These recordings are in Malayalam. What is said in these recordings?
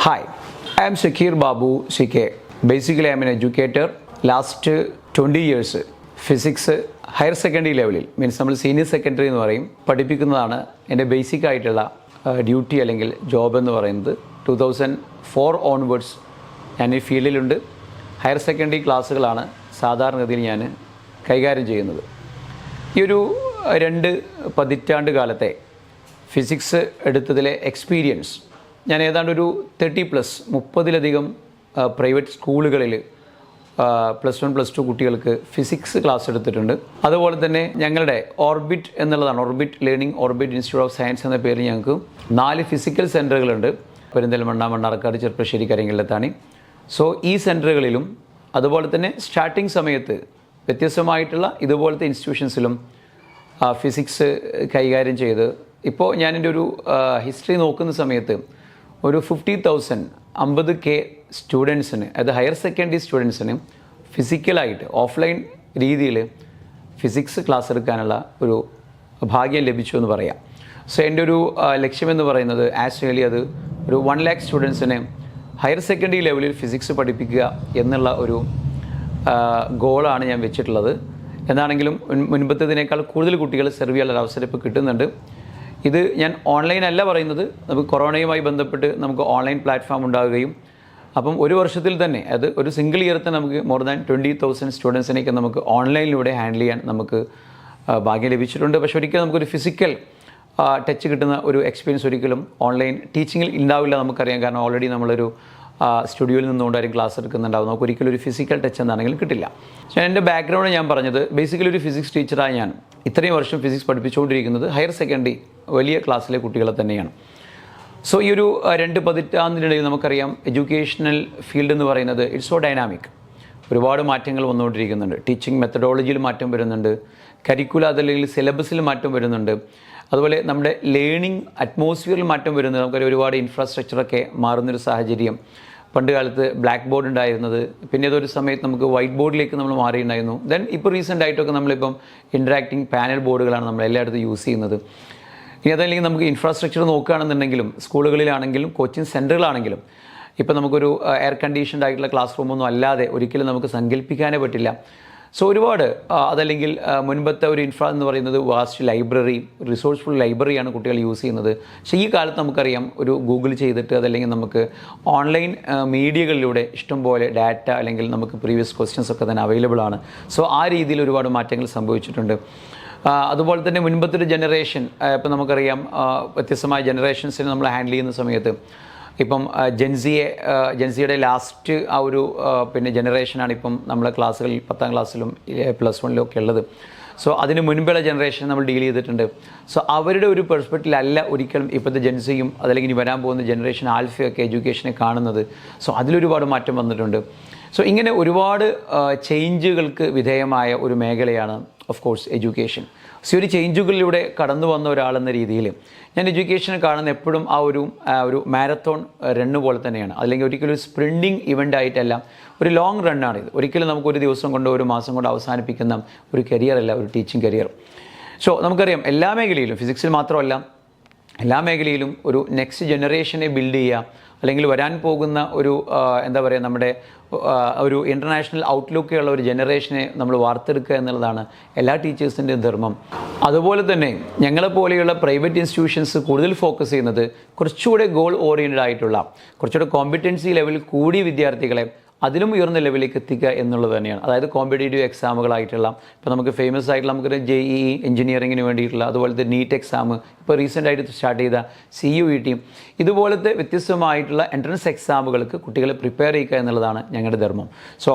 Hi, I am Shakir Babu CK. Basically, I am an educator. Last 20 years, physics higher secondary level, means നമ്മൾ സീനിയർ സെക്കൻഡറി എന്ന് പറയും, പഠിപ്പിക്കുന്നതാണ് എൻ്റെ ബേസിക് ആയിട്ടുള്ള ഡ്യൂട്ടി അല്ലെങ്കിൽ ജോബ് എന്ന് പറയുന്നത്. 2004 ഓൺവേർഡ്സ് ഞാൻ ഈ ഫീൽഡിലുണ്ട്. ഹയർ സെക്കൻഡറി ക്ലാസ്സുകളാണ് സാധാരണഗതിയിൽ ഞാൻ കൈകാര്യം ചെയ്യുന്നത്. ഈ ഒരു 2 പതിറ്റാണ്ട് കാലത്തെ ഫിസിക്സ് എടുത്തതിലെ എക്സ്പീരിയൻസ് ഞാൻ ഏതാണ്ട് ഒരു 30+ പ്രൈവറ്റ് സ്കൂളുകളിൽ +1 +2 കുട്ടികൾക്ക് ഫിസിക്സ് ക്ലാസ് എടുത്തിട്ടുണ്ട്. അതുപോലെ തന്നെ ഞങ്ങളുടെ ഓർബിറ്റ് എന്നുള്ളതാണ്, orbit learning orbit institute of science എന്ന പേരിൽ ഞങ്ങൾക്ക് 4 ഫിസിക്കൽ സെൻറ്ററുകളുണ്ട്. പെരിന്തൽമണ്ണ, മണ്ണാർക്കാട്, ചെർപ്പശ്ശേരി, കരിങ്ങല്ലത്താണി. സോ ഈ സെൻറ്ററുകളിലും അതുപോലെ തന്നെ സ്റ്റാർട്ടിംഗ് സമയത്ത് വ്യത്യസ്തമായിട്ടുള്ള ഇതുപോലത്തെ ഇൻസ്റ്റിറ്റ്യൂഷൻസിലും ഫിസിക്സ് കൈകാര്യം ചെയ്ത് ഇപ്പോൾ ഞാനെൻ്റെ ഒരു ഹിസ്റ്ററി നോക്കുന്ന സമയത്ത് ഒരു 50,000 സ്റ്റുഡൻസിന്, അതായത് ഹയർ സെക്കൻഡറി സ്റ്റുഡൻസിന് ഫിസിക്കലായിട്ട് ഓഫ്ലൈൻ രീതിയിൽ ഫിസിക്സ് ക്ലാസ് എടുക്കാനുള്ള ഒരു ഭാഗ്യം ലഭിച്ചു എന്ന് പറയാം. സോ എൻ്റെ ഒരു ലക്ഷ്യമെന്ന് പറയുന്നത് ആക്ച്വലി അത് ഒരു 1 lakh സ്റ്റുഡൻസിനെ ഹയർ സെക്കൻഡറി ലെവലിൽ ഫിസിക്സ് പഠിപ്പിക്കുക എന്നുള്ള ഒരു ഗോളാണ് ഞാൻ വെച്ചിട്ടുള്ളത്. എന്താണെങ്കിലും മുൻപത്തേതിനേക്കാൾ കൂടുതൽ കുട്ടികൾ സെർവ് ചെയ്യാനുള്ള അവസരം ഇപ്പോൾ കിട്ടുന്നുണ്ട്. ഇത് ഞാൻ ഓൺലൈൻ അല്ല പറയുന്നത്, നമുക്ക് കൊറോണയുമായി ബന്ധപ്പെട്ട് നമുക്ക് ഓൺലൈൻ പ്ലാറ്റ്ഫോം ഉണ്ടാവുകയും അപ്പം ഒരു വർഷത്തിൽ തന്നെ അത് ഒരു സിംഗിൾ ഇയർ തന്നെ നമുക്ക് മോർ ദാൻ 20,000 സ്റ്റുഡൻസിനേക്ക് നമുക്ക് ഓൺലൈനിലൂടെ ഹാൻഡിൽ ചെയ്യാൻ നമുക്ക് ഭാഗ്യം ലഭിച്ചിട്ടുണ്ട്. പക്ഷേ ഒരിക്കലും നമുക്കൊരു ഫിസിക്കൽ ടച്ച് കിട്ടുന്ന ഒരു എക്സ്പീരിയൻസ് ഒരിക്കലും ഓൺലൈൻ ടീച്ചിങ്ങിൽ ഉണ്ടാവില്ല, നമുക്കറിയാം. കാരണം ഓൾറെഡി നമ്മളൊരു സ്റ്റുഡിയോയിൽ നിന്നുകൊണ്ടായിരിക്കും ക്ലാസ് എടുക്കുന്നുണ്ടാവും. നമുക്ക് ഒരിക്കലും ഒരു ഫിസിക്കൽ ടച്ച് എന്താണെങ്കിലും കിട്ടില്ല. പക്ഷേ എൻ്റെ ബാക്ക്ഗ്രൗണ്ട് ഞാൻ പറഞ്ഞത് ബേസിക്കലി ഒരു ഫിസിക്സ് ടീച്ചറായി ഞാൻ ഇത്രയും വർഷം ഫിസിക്സ് പഠിപ്പിച്ചുകൊണ്ടിരിക്കുന്നത് ഹയർ സെക്കൻഡറി വലിയ ക്ലാസ്സിലെ കുട്ടികളെ തന്നെയാണ്. സോ ഈ ഒരു 2 പതിറ്റാണ്ടിനിടയിൽ നമുക്കറിയാം എഡ്യൂക്കേഷണൽ ഫീൽഡ് എന്ന് പറയുന്നത് ഇറ്റ്സ് സോ ഡൈനാമിക്. ഒരുപാട് മാറ്റങ്ങൾ വന്നുകൊണ്ടിരിക്കുന്നുണ്ട്. ടീച്ചിങ് മെത്തഡോളജിയിൽ മാറ്റം വരുന്നുണ്ട്, കരിക്കുല അതല്ലെങ്കിൽ സിലബസിൽ മാറ്റം വരുന്നുണ്ട്, അതുപോലെ നമ്മുടെ ലേണിംഗ് അറ്റ്മോസ്ഫിയറിൽ മാറ്റം വരുന്നത്. നമുക്കൊരു ഒരുപാട് ഇൻഫ്രാസ്ട്രക്ചറൊക്കെ മാറുന്നൊരു സാഹചര്യം. പണ്ട് കാലത്ത് ബ്ലാക്ക് ബോർഡ് ഉണ്ടായിരുന്നത്, പിന്നെ ഏതൊരു സമയത്ത് നമുക്ക് വൈറ്റ് ബോർഡിലേക്ക് നമ്മൾ മാറിയിട്ടുണ്ടായിരുന്നു. ദെൻ ഇപ്പോൾ റീസെൻ്റ് ആയിട്ടൊക്കെ നമ്മളിപ്പം ഇൻറ്ററാക്റ്റിംഗ് പാനൽ ബോർഡുകളാണ് നമ്മൾ എല്ലായിടത്തും യൂസ് ചെയ്യുന്നത്. ഇനി അതല്ലെങ്കിൽ നമുക്ക് ഇൻഫ്രാസ്ട്രക്ചർ നോക്കുകയാണെന്നുണ്ടെങ്കിലും സ്കൂളുകളിലാണെങ്കിലും കോച്ചിങ് സെൻറ്ററുകളാണെങ്കിലും ഇപ്പോൾ നമുക്കൊരു എയർ കണ്ടീഷൻഡ് ആയിട്ടുള്ള ക്ലാസ് റൂമൊന്നും അല്ലാതെ ഒരിക്കലും നമുക്ക് സങ്കല്പിക്കാനേ പറ്റില്ല. സോ ഒരുപാട് അതല്ലെങ്കിൽ മുൻപത്തെ ഒരു എന്ന് പറയുന്നത് വാസ്റ്റ് ലൈബ്രറി, റിസോഴ്സ്ഫുൾ ലൈബ്രറിയാണ് കുട്ടികൾ യൂസ് ചെയ്യുന്നത്. പക്ഷേ ഈ കാലത്ത് നമുക്കറിയാം ഒരു ഗൂഗിൾ ചെയ്തിട്ട് അതല്ലെങ്കിൽ നമുക്ക് ഓൺലൈൻ മീഡിയകളിലൂടെ ഇഷ്ടംപോലെ ഡാറ്റ അല്ലെങ്കിൽ നമുക്ക് പ്രീവിയസ് ക്വസ്റ്റ്യൻസ് ഒക്കെ തന്നെ അവൈലബിൾ ആണ്. സോ ആ രീതിയിൽ ഒരുപാട് മാറ്റങ്ങൾ സംഭവിച്ചിട്ടുണ്ട്. അതുപോലെ തന്നെ മുൻപത്തെ ഒരു ജനറേഷൻ, ഇപ്പം നമുക്കറിയാം വ്യത്യസ്തമായ ജനറേഷൻസിനെ നമ്മൾ ഹാൻഡിൽ ചെയ്യുന്ന സമയത്ത് ഇപ്പം ജെൻസിയുടെ ലാസ്റ്റ് ആ ഒരു പിന്നെ ജനറേഷനാണ് ഇപ്പം നമ്മളെ ക്ലാസ്സുകളിൽ 10ാം ക്ലാസ്സിലും +1 ഒക്കെ ഉള്ളത്. സോ അതിന് മുൻപുള്ള ജനറേഷൻ നമ്മൾ ഡീൽ ചെയ്തിട്ടുണ്ട്. സോ അവരുടെ ഒരു പെർസ്പെക്റ്റീവിലല്ല ഒരിക്കലും ഇപ്പോഴത്തെ ജെൻസിയും അതല്ലെങ്കിൽ ഇനി വരാൻ പോകുന്ന ജനറേഷൻ ആൽഫയൊക്കെ എഡ്യൂക്കേഷനെ കാണുന്നത്. സോ അതിലൊരുപാട് മാറ്റം വന്നിട്ടുണ്ട്. സോ ഇങ്ങനെ ഒരുപാട് ചേഞ്ചുകൾക്ക് വിധേയമായ ഒരു മേഖലയാണ് ഓഫ് കോഴ്സ് എഡ്യൂക്കേഷൻ. സോ ഒരു ചേഞ്ചുകളിലൂടെ കടന്നു വന്ന ഒരാളെന്ന രീതിയിൽ ഞാൻ എഡ്യൂക്കേഷനെ കാണുന്ന എപ്പോഴും ആ ഒരു മാരത്തോൺ റണ്ണ് പോലെ തന്നെയാണ്. അല്ലെങ്കിൽ ഒരിക്കലും ഒരു സ്പ്രിൻറ്റിങ് ഇവൻ്റ് ആയിട്ടല്ല, ഒരു ലോങ് റണ്ണാണിത്. ഒരിക്കലും നമുക്കൊരു ദിവസം കൊണ്ടോ ഒരു മാസം കൊണ്ടോ അവസാനിപ്പിക്കുന്ന ഒരു കരിയറല്ല ഒരു ടീച്ചിങ് കരിയർ. സോ നമുക്കറിയാം എല്ലാ മേഖലയിലും, ഫിസിക്സിൽ മാത്രമല്ല എല്ലാ മേഖലയിലും ഒരു നെക്സ്റ്റ് ജനറേഷനെ ബിൽഡ് ചെയ്യുക, അല്ലെങ്കിൽ വരാൻ പോകുന്ന ഒരു എന്താ പറയുക നമ്മുടെ ഒരു ഇൻ്റർനാഷണൽ ഔട്ട്ലുക്കുള്ള ഒരു ജനറേഷനെ നമ്മൾ വാർത്തെടുക്കുക എന്നുള്ളതാണ് എല്ലാ ടീച്ചേഴ്സിൻ്റെയും ധർമ്മം. അതുപോലെ തന്നെ ഞങ്ങളെപ്പോലെയുള്ള പ്രൈവറ്റ് ഇൻസ്റ്റിറ്റ്യൂഷൻസ് കൂടുതൽ ഫോക്കസ് ചെയ്യുന്നത് കുറച്ചുകൂടെ ഗോൾ ഓറിയൻറ്റഡ് ആയിട്ടുള്ള, കുറച്ചുകൂടെ കോമ്പിറ്റൻസി ലെവൽ കൂടിയ വിദ്യാർത്ഥികളെ അതിലും ഉയർന്ന ലെവലിലേക്ക് എത്തിക്കുക എന്നുള്ളത് തന്നെയാണ്. അതായത് കോമ്പറ്റേറ്റീവ് എക്സാമുകളായിട്ടുള്ള, ഇപ്പോൾ നമുക്ക് ഫേമസ് ആയിട്ടുള്ള നമുക്കൊരു JEE എഞ്ചിനീയറിങ്ങിന് വേണ്ടിയിട്ടുള്ള, അതുപോലത്തെ നീറ്റ് എക്സാം, ഇപ്പോൾ റീസെൻ്റായിട്ട് സ്റ്റാർട്ട് ചെയ്ത CUET, ഇതുപോലത്തെ വ്യത്യസ്തമായിട്ടുള്ള എൻട്രൻസ് എക്സാമുകൾക്ക് കുട്ടികളെ പ്രിപ്പയർ ചെയ്യുക എന്നുള്ളതാണ് ഞങ്ങളുടെ ധർമ്മം. So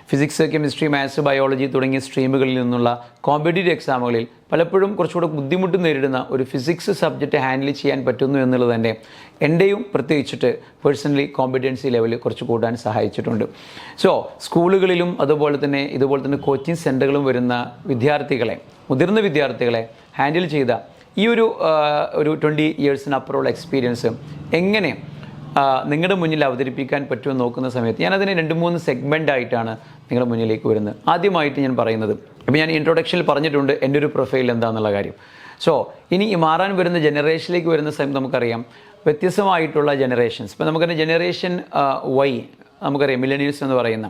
physics, chemistry, maths, biology തുടങ്ങിയ സ്ട്രീമുകളിൽ നിന്നുള്ള കോമ്പറ്റേറ്റീവ് എക്സാമുകളിൽ പലപ്പോഴും കുറച്ചുകൂടെ ബുദ്ധിമുട്ട് നേരിടുന്ന ഒരു ഫിസിക്സ് സബ്ജക്റ്റ് ഹാൻഡിൽ ചെയ്യാൻ പറ്റുന്നു എന്നുള്ളത് തന്നെ എൻ്റെയും പ്രത്യേകിച്ചിട്ട് പേഴ്സണലി കോമ്പറ്റൻസി ലെവൽ കുറച്ച് കൂട്ടാൻ സഹായിച്ചിട്ടുണ്ട്. സോ സ്കൂളുകളിലും അതുപോലെ തന്നെ കോച്ചിങ് സെൻ്ററുകളും വരുന്ന വിദ്യാർത്ഥികളെ, മുതിർന്ന വിദ്യാർത്ഥികളെ ഹാൻഡിൽ ചെയ്ത ഈ ഒരു 20 ഇയേഴ്സിനപ്പുറമുള്ള എക്സ്പീരിയൻസ് എങ്ങനെ നിങ്ങളുടെ മുന്നിൽ അവതരിപ്പിക്കാൻ പറ്റുമെന്ന് നോക്കുന്ന സമയത്ത് ഞാനതിനെ 2-3 സെഗ്മെൻ്റായിട്ടാണ് നിങ്ങളുടെ മുന്നിലേക്ക് വരുന്നത്. ആദ്യമായിട്ട് ഞാൻ പറയുന്നത്, ഇപ്പോൾ ഞാൻ ഇൻട്രൊഡക്ഷനിൽ പറഞ്ഞിട്ടുണ്ട് എൻ്റെ ഒരു പ്രൊഫൈൽ എന്താണെന്നുള്ള കാര്യം. സോ ഇനി മാറാൻ വരുന്ന ജനറേഷനിലേക്ക് വരുന്ന സമയത്ത് നമുക്കറിയാം വ്യത്യസ്തമായിട്ടുള്ള ജനറേഷൻസ്. ഇപ്പോൾ നമുക്കറിയാം ജനറേഷൻ വൈ, നമുക്കറിയാം മില്ലനിയൽസ് എന്ന് പറയുന്ന,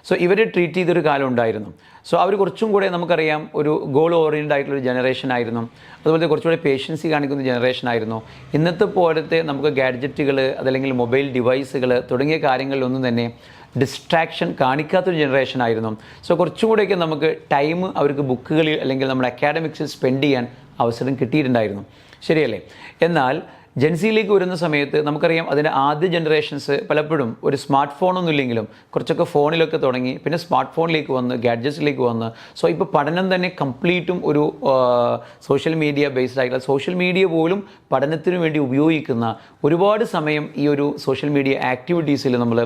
സോ ഇവരെ ട്രീറ്റ് ചെയ്തൊരു കാലം ഉണ്ടായിരുന്നു. സോ അവർ കുറച്ചും കൂടെ നമുക്കറിയാം ഒരു ഗോൾ ഓറിയൻറ്റഡ് ആയിട്ടുള്ളൊരു ജനറേഷൻ ആയിരുന്നു. അതുപോലെ കുറച്ചുകൂടെ പേഷ്യൻസി കാണിക്കുന്ന ജനറേഷൻ ആയിരുന്നു. ഇന്നത്തെ പോലത്തെ നമുക്ക് ഗാഡ്ജറ്റുകൾ അതല്ലെങ്കിൽ മൊബൈൽ ഡിവൈസുകൾ തുടങ്ങിയ കാര്യങ്ങളിലൊന്നും തന്നെ ഡിസ്ട്രാക്ഷൻ കാണിക്കാത്തൊരു ജനറേഷൻ ആയിരുന്നു. സോ കുറച്ചും കൂടെയൊക്കെ നമുക്ക് ടൈം അവർക്ക് ബുക്കുകളിൽ അല്ലെങ്കിൽ നമ്മുടെ അക്കാഡമിക്സിൽ സ്പെൻഡ് ചെയ്യാൻ അവസരം കിട്ടിയിട്ടുണ്ടായിരുന്നു. ശരിയല്ലേ? എന്നാൽ ജെൻസിയിലേക്ക് വരുന്ന സമയത്ത് നമുക്കറിയാം അതിൻ്റെ ആദ്യ ജനറേഷൻസ് പലപ്പോഴും ഒരു സ്മാർട്ട് ഫോണൊന്നും ഇല്ലെങ്കിലും കുറച്ചൊക്കെ ഫോണിലൊക്കെ തുടങ്ങി, പിന്നെ സ്മാർട്ട് ഫോണിലേക്ക് വന്ന് ഗാഡ്ജറ്റ്സിലേക്ക് വന്ന്. സോ ഇപ്പോൾ പഠനം തന്നെ കംപ്ലീറ്റും ഒരു സോഷ്യൽ മീഡിയ ബേസ്ഡ് ആയിട്ടുള്ള, സോഷ്യൽ മീഡിയ പോലും പഠനത്തിന് വേണ്ടി ഉപയോഗിക്കുന്ന ഒരുപാട് സമയം ഈ ഒരു സോഷ്യൽ മീഡിയ ആക്ടിവിറ്റീസിൽ നമ്മൾ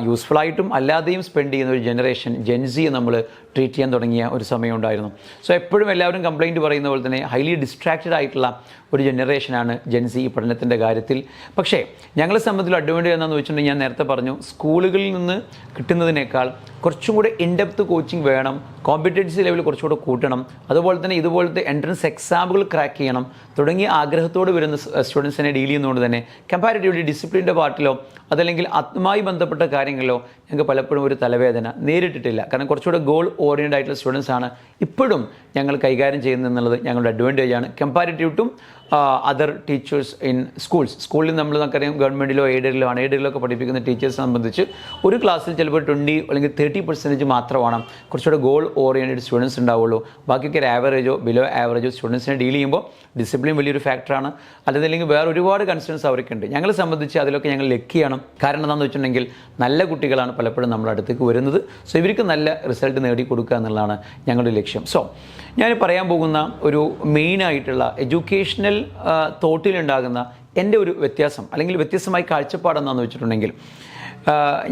യൂസ്ഫുള്ളായിട്ടും അല്ലാതെയും സ്പെൻഡ് ചെയ്യുന്ന ഒരു ജനറേഷൻ ജെൻസിയെ നമ്മൾ ട്രീറ്റ് ചെയ്യാൻ തുടങ്ങിയ ഒരു സമയം ഉണ്ടായിരുന്നു. സോ എപ്പോഴും എല്ലാവരും കംപ്ലയിൻറ്റ് പറയുന്ന പോലെ തന്നെ ഹൈലി ഡിസ്ട്രാക്റ്റഡ് ആയിട്ടുള്ള ഒരു ജനറേഷനാണ് ജെൻസി ഈ പഠനത്തിൻ്റെ കാര്യത്തിൽ. പക്ഷേ ഞങ്ങളെ സംബന്ധിച്ചുള്ള അഡ്വാൻറ്റേജ് എന്താണെന്ന് വെച്ചിട്ടുണ്ടെങ്കിൽ ഞാൻ നേരത്തെ പറഞ്ഞു, സ്കൂളുകളിൽ നിന്ന് കിട്ടുന്നതിനേക്കാൾ കുറച്ചും കൂടെ ഇൻഡെപ്ത് കോച്ചിങ് വേണം, കോമ്പറ്റൻസി ലെവൽ കുറച്ചുകൂടെ കൂട്ടണം, അതുപോലെ തന്നെ ഇതുപോലത്തെ എൻട്രൻസ് എക്സാമുകൾ ക്രാക്ക് ചെയ്യണം തുടങ്ങിയ ആഗ്രഹത്തോട് വരുന്ന സ്റ്റുഡൻസിനെ ഡീൽ ചെയ്യുന്നതുകൊണ്ട് തന്നെ കമ്പാരിറ്റീവ്ലി ഡിസിപ്ലിൻ്റെ പാർട്ടിലോ അതല്ലെങ്കിൽ അതുമായി ബന്ധപ്പെട്ട കാര്യങ്ങളിലോ ഞങ്ങൾക്ക് പലപ്പോഴും ഒരു തലവേദന നേരിട്ടിട്ടില്ല. കാരണം കുറച്ചുകൂടെ ഗോൾ ഓറിയൻറ്റഡ് ആയിട്ടുള്ള സ്റ്റുഡൻസ് ആണ് ഇപ്പോഴും ഞങ്ങൾ കൈകാര്യം ചെയ്യുന്നത് എന്നുള്ളത് ഞങ്ങളുടെ അഡ്വാൻറ്റേജ് ആണ് comparative to other teachers in schools. സ്കൂളിൽ നമ്മൾ നമുക്കറിയാം ഗവൺമെൻറ്റിലോ എയ്ഡഡിലോ അൺഎയ്ഡഡിലോ ഒക്കെ പഠിപ്പിക്കുന്ന ടീച്ചേഴ്സിനെ സംബന്ധിച്ച് ഒരു ക്ലാസ്സിൽ ചിലപ്പോൾ 20 അല്ലെങ്കിൽ 30% മാത്രമാണ് കുറച്ചുകൂടെ ഗോൾ ഓറിയൻറ്റഡ് സ്റ്റുഡൻസ് ഉണ്ടാവുള്ളൂ. ബാക്കിയൊക്കെ ഒരു ആവറേജോ ബിലോ ആവറേജോ സ്റ്റുഡൻസിനെ ഡീൽ ചെയ്യുമ്പോൾ ഡിസിപ്ലിൻ വലിയൊരു ഫാക്ടറാണ്. അതല്ലെങ്കിൽ വേറെ ഒരുപാട് കൺസേൺസ് അവർക്കുണ്ട്. ഞങ്ങളെ സംബന്ധിച്ച് അതിലൊക്കെ ഞങ്ങൾ ലക്കിയാണ്. കാരണം എന്താണെന്ന് വെച്ചിട്ടുണ്ടെങ്കിൽ നല്ല കുട്ടികളാണ് പലപ്പോഴും നമ്മുടെ അടുത്തേക്ക് വരുന്നത്. സോ ഇവർക്ക് നല്ല റിസൾട്ട് നേടിക്കൊടുക്കുക എന്നുള്ളതാണ് ഞങ്ങളുടെ ലക്ഷ്യം. സോ ഞാൻ പറയാൻ പോകുന്ന ഒരു മെയിനായിട്ടുള്ള എഡ്യൂക്കേഷണൽ തോട്ടിലുണ്ടാകുന്ന എൻ്റെ ഒരു വ്യത്യാസം അല്ലെങ്കിൽ വ്യത്യസ്തമായ കാഴ്ചപ്പാടെന്താണെന്ന് വെച്ചിട്ടുണ്ടെങ്കിൽ,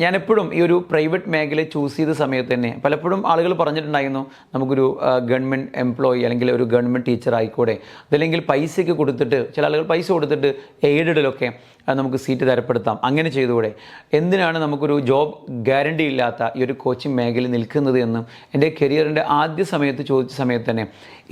ഞാനെപ്പോഴും ഈ ഒരു പ്രൈവറ്റ് മേഖല ചൂസ് ചെയ്ത സമയത്ത് തന്നെ പലപ്പോഴും ആളുകൾ പറഞ്ഞിട്ടുണ്ടായിരുന്നു നമുക്കൊരു ഗവൺമെൻറ് എംപ്ലോയി അല്ലെങ്കിൽ ഒരു ഗവൺമെൻറ് ടീച്ചർ ആയിക്കൂടെ, അതല്ലെങ്കിൽ പൈസയൊക്കെ കൊടുത്തിട്ട്, ചില ആളുകൾ പൈസ കൊടുത്തിട്ട് എയ്ഡഡിലൊക്കെ നമുക്ക് സീറ്റ് തരപ്പെടുത്താം, അങ്ങനെ ചെയ്തുകൂടെ, എന്തിനാണ് നമുക്കൊരു ജോബ് ഗ്യാരണ്ടി ഇല്ലാത്ത ഈ ഒരു കോച്ചിങ് മേഖലയിൽ നിൽക്കുന്നത് എന്നും എൻ്റെ കരിയറിൻ്റെ ആദ്യ സമയത്ത് ചോദിച്ച സമയത്ത് തന്നെ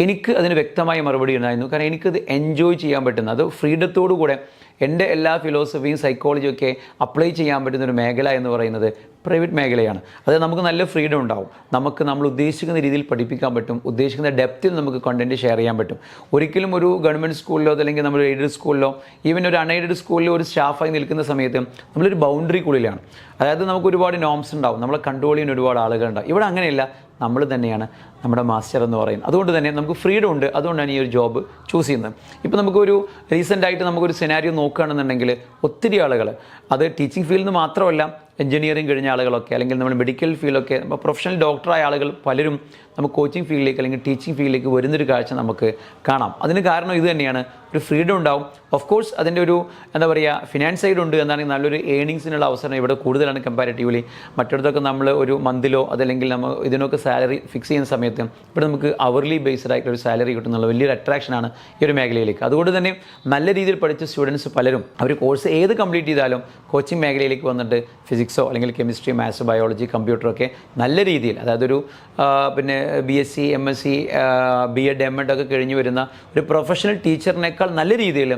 എനിക്ക് അതിന് വ്യക്തമായ മറുപടി ഉണ്ടായിരുന്നു. കാരണം എനിക്കത് എൻജോയ് ചെയ്യാൻ പറ്റുന്ന, അത് ഫ്രീഡത്തോടു കൂടെ എൻ്റെ എല്ലാ ഫിലോസഫിയും സൈക്കോളജിയും ഒക്കെ അപ്ലൈ ചെയ്യാൻ പറ്റുന്ന ഒരു മേഖല എന്ന് പറയുന്നത് പ്രൈവറ്റ് മേഖലയാണ്. അത് നമുക്ക് നല്ല ഫ്രീഡം ഉണ്ടാവും, നമുക്ക് നമ്മൾ ഉദ്ദേശിക്കുന്ന രീതിയിൽ പഠിപ്പിക്കാൻ പറ്റും, ഉദ്ദേശിക്കുന്ന ഡെപ്തിൽ നമുക്ക് കണ്ടൻറ്റ് ഷെയർ ചെയ്യാൻ പറ്റും. ഒരിക്കലും ഒരു ഗവൺമെൻറ് സ്കൂളിലോ അല്ലെങ്കിൽ നമ്മൾ എയ്ഡഡ് സ്കൂളിലോ ഈവൻ ഒരു അൺഎയ്ഡഡ് സ്കൂളിലോ ഒരു സ്റ്റാഫായി നിൽക്കുന്ന സമയത്ത് നമ്മളൊരു ബൗണ്ടറിക്കുള്ളിലാണ്. അതായത് നമുക്ക് ഒരുപാട് നോംസ് ഉണ്ടാവും, നമ്മളെ കൺട്രോൾ ചെയ്യാൻ ഒരുപാട് ആളുകളുണ്ടാവും. ഇവിടെ അങ്ങനെയല്ല, നമ്മൾ തന്നെയാണ് നമ്മുടെ മാസ്റ്റർ എന്ന് പറയുന്നത്. അതുകൊണ്ട് തന്നെ നമുക്ക് ഫ്രീഡം ഉണ്ട്. അതുകൊണ്ടാണ് ഈ ഒരു ജോബ് ചൂസ് ചെയ്യുന്നത്. ഇപ്പോൾ നമുക്കൊരു റീസെൻ്റായിട്ട് നമുക്കൊരു സിനാരിയോ നോക്കുകയാണെന്നുണ്ടെങ്കിൽ ഒത്തിരി ആളുകൾ, അത് ടീച്ചിങ് ഫീൽഡിൽ നിന്ന് മാത്രമല്ല, എഞ്ചിനീയറിംഗ് കഴിഞ്ഞ ആളുകളൊക്കെ അല്ലെങ്കിൽ നമ്മൾ മെഡിക്കൽ ഫീൽഡൊക്കെ പ്രൊഫഷണൽ ഡോക്ടറായ ആളുകൾ പലരും നമുക്ക് കോച്ചിങ് ഫീൽഡിലേക്ക് അല്ലെങ്കിൽ ടീച്ചിങ് ഫീൽഡിലേക്ക് വരുന്നൊരു കാഴ്ച നമുക്ക് കാണാം. അതിന് കാരണം ഇത് തന്നെയാണ്, ഒരു ഫ്രീഡം ഉണ്ടാവും. ഓഫ് കോഴ്സ് അതിൻ്റെ ഒരു എന്താ പറയുക ഫിനാൻസ് സൈഡ് ഉണ്ട് എന്നാണെങ്കിൽ നല്ലൊരു ഏണിങ്സിനുള്ള അവസരം ഇവിടെ കൂടുതലാണ് കമ്പാരിറ്റീവ്ലി. മറ്റിടത്തൊക്കെ നമ്മൾ ഒരു മന്തിലോ അതല്ലെങ്കിൽ നമ്മൾ ഇതിനൊക്കെ സാലറി ഫിക്സ് ചെയ്യുന്ന സമയത്ത് ഇവിടെ നമുക്ക് അവർലി ബേസ്ഡ് ആയിട്ടൊരു സാലറി കിട്ടുന്നുള്ള വലിയൊരു അട്രാക്ഷനാണ് ഈ ഒരു മേഖലയിലേക്ക്. അതുകൊണ്ട് തന്നെ നല്ല രീതിയിൽ പഠിച്ച സ്റ്റുഡൻസ് പലരും അവർ കോഴ്സ് ഏത് കംപ്ലീറ്റ് ചെയ്താലും കോച്ചിങ് മേഖലയിലേക്ക് വന്നിട്ട് ഫിസിക്സോ അല്ലെങ്കിൽ കെമിസ്ട്രി, മാത്സ്, ബയോളജി, കമ്പ്യൂട്ടറൊക്കെ നല്ല രീതിയിൽ, അതായത് ഒരു പിന്നെ BSc, MSc, B.Ed, M.Ed ഒക്കെ കഴിഞ്ഞ് വരുന്ന ഒരു പ്രൊഫഷണൽ ടീച്ചറിനേക്കാൾ നല്ല രീതിയിൽ